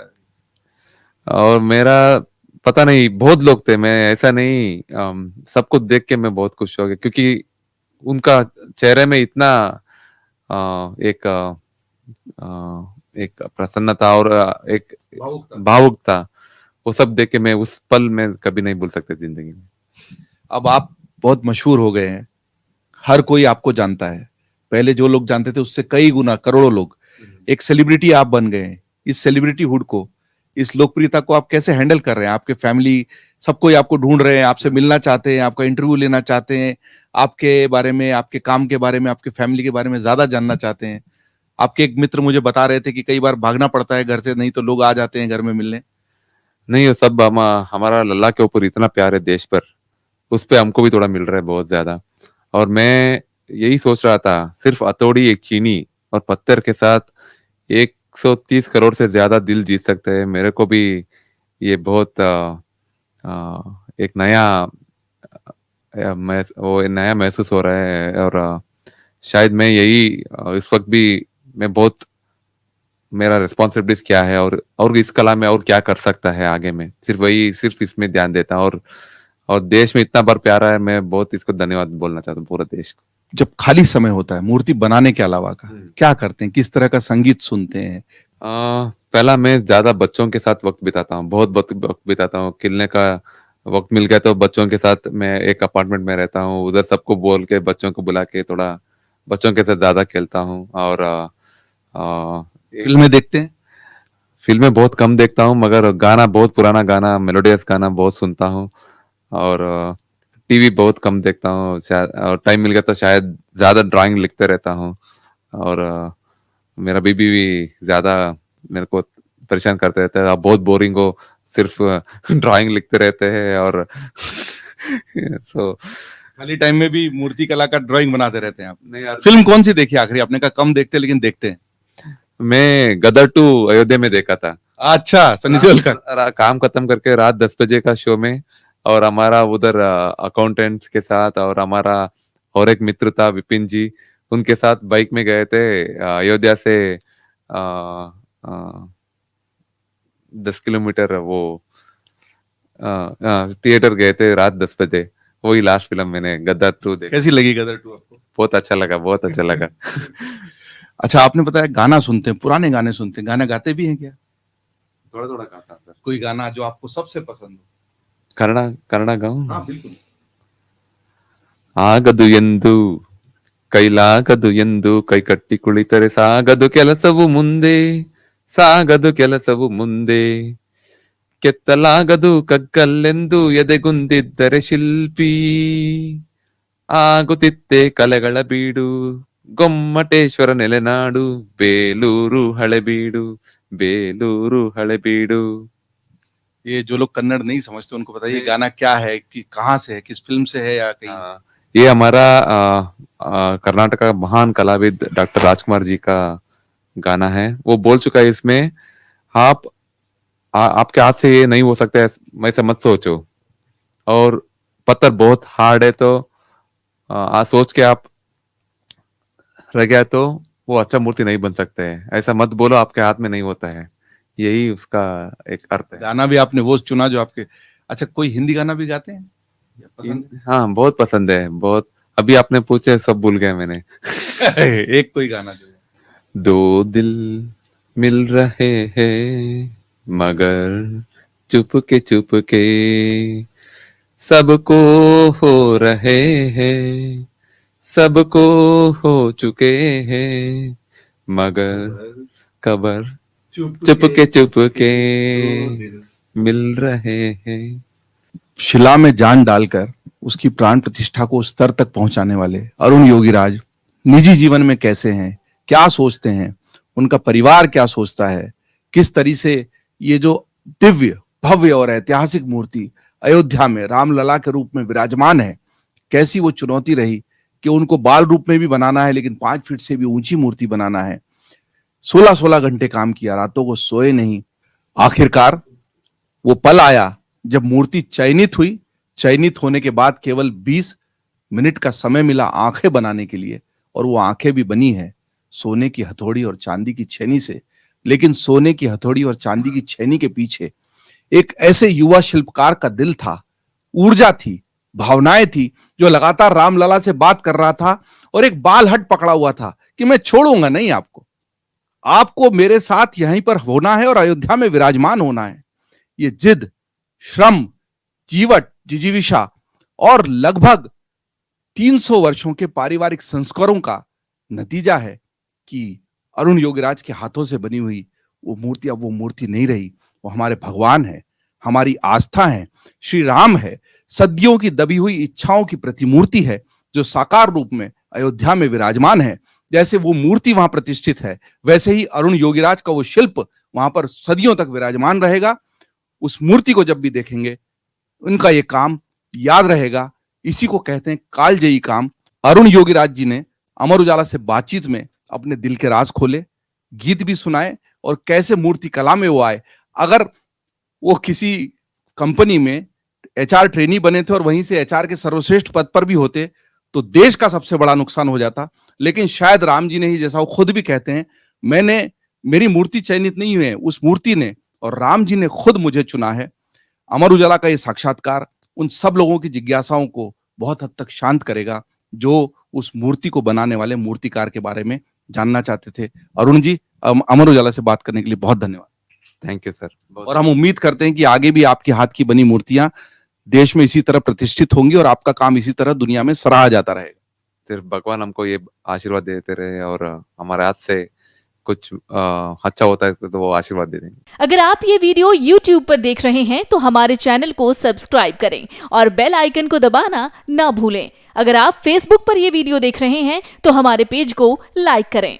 और मेरा पता नहीं, बहुत लोग थे, मैं ऐसा नहीं, सबको देख के मैं बहुत खुश हो गया, क्योंकि उनका चेहरे में इतना एक प्रसन्नता और एक भावुकता, वो सब देख के मैं उस पल में कभी नहीं भूल सकते जिंदगी में। अब आप बहुत मशहूर हो गए हैं, हर कोई आपको जानता है, पहले जो लोग जानते थे उससे कई गुना करोड़ों लोग, एक सेलिब्रिटी आप बन गए हैं। इस सेलिब्रिटी हुड को, इस लोकप्रियता को आप कैसे हैंडल कर रहे हैं? आपके फैमिली सब कोई आपको ढूंढ रहे हैं, आपसे मिलना चाहते हैं, आपका इंटरव्यू लेना चाहते हैं, आपके बारे में, आपके काम के बारे में, आपके फैमिली के बारे में ज्यादा जानना चाहते हैं। आपके एक मित्र मुझे बता रहे थे कि कई बार भागना पड़ता है घर से, नहीं तो लोग आ जाते हैं घर में मिलने। नहीं, वो सब हमारा लल्ला के ऊपर इतना प्यार है देश पर, उस पे हमको भी थोड़ा मिल रहा है बहुत ज्यादा। और मैं यही सोच रहा था, सिर्फ हथौड़ी, एक चीनी और पत्थर के साथ 130 करोड़ से ज्यादा दिल जीत सकते हैं। मेरे को भी ये बहुत एक नया वो नया महसूस हो रहा है। और शायद मैं यही इस वक्त भी मैं बहुत, मेरा रिस्पॉन्सिबिलिटीज क्या है और इस कला में और क्या कर सकता है आगे में, सिर्फ इसमें ध्यान देता हूँ। और देश में इतना बार प्यारा है, मैं बहुत इसको धन्यवाद बोलना चाहता हूँ पूरे देश को। जब खाली समय होता है मूर्ति बनाने के अलावा का क्या करते हैं, किस तरह का संगीत सुनते हैं? पहला मैं ज्यादा बच्चों के साथ वक्त बिताता हूँ, बहुत वक्त बिताता हूँ। खेलने का वक्त मिल गया तो बच्चों के साथ, मैं एक अपार्टमेंट में रहता हूँ, उधर सबको बोल के बच्चों को बुला के थोड़ा बच्चों के साथ ज्यादा खेलता हूँ। और फिल्में देखते हैं? फिल्में बहुत कम देखता हूँ, मगर गाना, बहुत पुराना गाना, मेलोडियस गाना बहुत सुनता हूँ। और टीवी बहुत कम देखता हूँ शायद, और टाइम मिल गया तो शायद ज्यादा ड्राइंग लिखते रहता हूँ। और मेरा बीबी भी ज्यादा मेरे को परेशान करते रहते हैं, आप बहुत बोरिंग हो, सिर्फ ड्राइंग लिखते रहते हैं। और सो खाली टाइम में भी मूर्ति कला का ड्राइंग बनाते रहते हैं आप? नहीं यार, फिल्म कौन सी देखी आखिरी आपने? कहा कम देखते लेकिन देखते हैं। मैं गदर 2 अयोध्या में देखा था। अच्छा, सनी देओल का। काम खत्म करके रात 10 बजे का शो में, और हमारा उधर अकाउंटेंट्स के साथ, और हमारा और एक मित्र था विपिन जी, उनके साथ बाइक में गए थे अयोध्या से 10 किलोमीटर। वो थिएटर गए थे रात 10 बजे। वही लास्ट फिल्म मैंने गदर 2 देखा। कैसी लगी गदर 2 आपको? बहुत अच्छा लगा, बहुत अच्छा लगा। अच्छा, आपने बताया गाना सुनते हैं, पुराने गाने सुनते हैं, गाना गाते भी हैं क्या? थोड़ा थोड़ा गाता सर। कोई गाना जो आपको सबसे पसंद हो? कन्नड़ कन्नड़ गाऊं? हाँ बिल्कुल। ಆಗದು ಎಂದು ಕೈಲಾಗದು ಎಂದು ಕೈಕಟ್ಟಿ ಕುಳಿತರೆ ಸಾಗದು ಕೆಲಸವು ಮುಂದೆ, ಸಾಗದು ಕೆಲಸವು ಮುಂದೆ, ಕೆತ್ತಲಾಗದು ಕಗ್ಗಲ್ಲೆಂದು ಎದೆಗುಂದಿದ್ದರೆ ಶಿಲ್ಪಿ, ಆಗುತ್ತಿತ್ತೆ ಕಲೆಗಳ ಬೀಡು, ಗೊಮ್ಮಟೇಶ್ವರ ನೆಲೆನಾಡು, ಬೇಲೂರು ಹಳೆಬೀಡು, ಬೇಲೂರು ಹಳೆಬೀಡು। ये जो लोग कन्नड़ नहीं समझते उनको बताइए गाना क्या है, कि कहाँ से है, किस फिल्म से है या कहीं? ये हमारा कर्नाटक का महान कलाविद डॉक्टर राजकुमार जी का गाना है। वो बोल चुका है इसमें, आपके हाथ से ये नहीं हो सकता है, मैं से मत सोचो। और पत्थर बहुत हार्ड है, तो सोच के आप रह गया तो वो अच्छा मूर्ति नहीं बन सकते है। ऐसा मत बोलो, आपके हाथ में नहीं होता है। यही उसका एक अर्थ है। गाना भी आपने वो चुना जो आपके। अच्छा, कोई हिंदी गाना भी गाते हैं या पसंद है? हाँ, बहुत पसंद है, बहुत। अभी आपने पूछे, सब भूल गए मैंने। एक कोई गाना जो है। दो दिल मिल रहे हैं मगर चुपके सबको हो रहे हैं, सबको हो चुके हैं, मगर खबर चुपके मिल रहे हैं। शिला में जान डालकर उसकी प्राण प्रतिष्ठा को उस स्तर तक पहुंचाने वाले अरुण योगीराज निजी जीवन में कैसे हैं, क्या सोचते हैं, उनका परिवार क्या सोचता है, किस तरीके से ये जो दिव्य भव्य और ऐतिहासिक मूर्ति अयोध्या में रामलला के रूप में विराजमान है, कैसी वो चुनौती रही कि उनको बाल रूप में भी बनाना है, लेकिन 5 फीट से भी ऊंची मूर्ति बनाना है। 16-16 घंटे काम किया, रातों को सोए नहीं। आखिरकार वो पल आया जब मूर्ति चयनित हुई। चयनित होने के बाद केवल 20 मिनट का समय मिला आंखें बनाने के लिए, और वो आंखें भी बनी है सोने की हथौड़ी और चांदी की छेनी से। लेकिन सोने की हथौड़ी और चांदी की छेनी के पीछे एक ऐसे युवा शिल्पकार का दिल था, ऊर्जा थी, भावनाएं थी, जो लगातार रामलला से बात कर रहा था और एक बाल हट पकड़ा हुआ था कि मैं छोड़ूंगा नहीं आपको, आपको मेरे साथ यहीं पर होना है और अयोध्या में विराजमान होना है। ये जिद, श्रम, जीवट, जिजीविषा और लगभग 300 वर्षों के पारिवारिक संस्कारों का नतीजा है कि अरुण योगीराज के हाथों से बनी हुई वो मूर्ति अब वो मूर्ति नहीं रही। वो हमारे भगवान है, हमारी आस्था है, श्री राम है, सदियों की दबी हुई इच्छाओं की प्रतिमूर्ति है, जो साकार रूप में अयोध्या में विराजमान है। जैसे वो मूर्ति वहां प्रतिष्ठित है, वैसे ही अरुण योगीराज का वो शिल्प वहां पर सदियों तक विराजमान रहेगा। उस मूर्ति को जब भी देखेंगे, उनका ये काम याद रहेगा इसी को कहते हैं कालजयी काम। अरुण योगीराज जी ने अमर उजाला से बातचीत में अपने दिल के राज खोले, गीत भी सुनाए और कैसे मूर्ति कला में वो आए। अगर वो किसी कंपनी में एचआर ट्रेनी बने थे और वहीं से एचआर के सर्वश्रेष्ठ पद पर भी होते तो देश का सबसे बड़ा नुकसान हो जाता। लेकिन शायद राम जी ने ही, जैसा वो खुद भी कहते हैं, मेरी मूर्ति चयनित नहीं हुई है, उस मूर्ति ने और राम जी ने खुद मुझे चुना है। अमर उजाला का ये साक्षात्कार उन सब लोगों की जिज्ञासाओं को बहुत हद तक शांत करेगा जो उस मूर्ति को बनाने वाले मूर्तिकार के बारे में जानना चाहते थे। अरुण जी, अमर उजाला से बात करने के लिए बहुत धन्यवाद। Thank you sir. और हम उम्मीद करते हैं कि आगे भी आपके हाथ की बनी मूर्तियां देश में इसी तरह प्रतिष्ठित होंगी और आपका काम इसी तरह दुनिया में सराहा जाता रहेगा। सिर्फ भगवान हमको ये आशीर्वाद देते रहे और हमारे हाथ से कुछ अच्छा होता है तो वो आशीर्वाद दे देंगे। अगर आप ये वीडियो YouTube पर देख रहे हैं तो हमारे चैनल को सब्सक्राइब करें और बेल आइकन को दबाना ना भूलें। अगर आप Facebook पर ये वीडियो देख रहे हैं तो हमारे पेज को लाइक करें।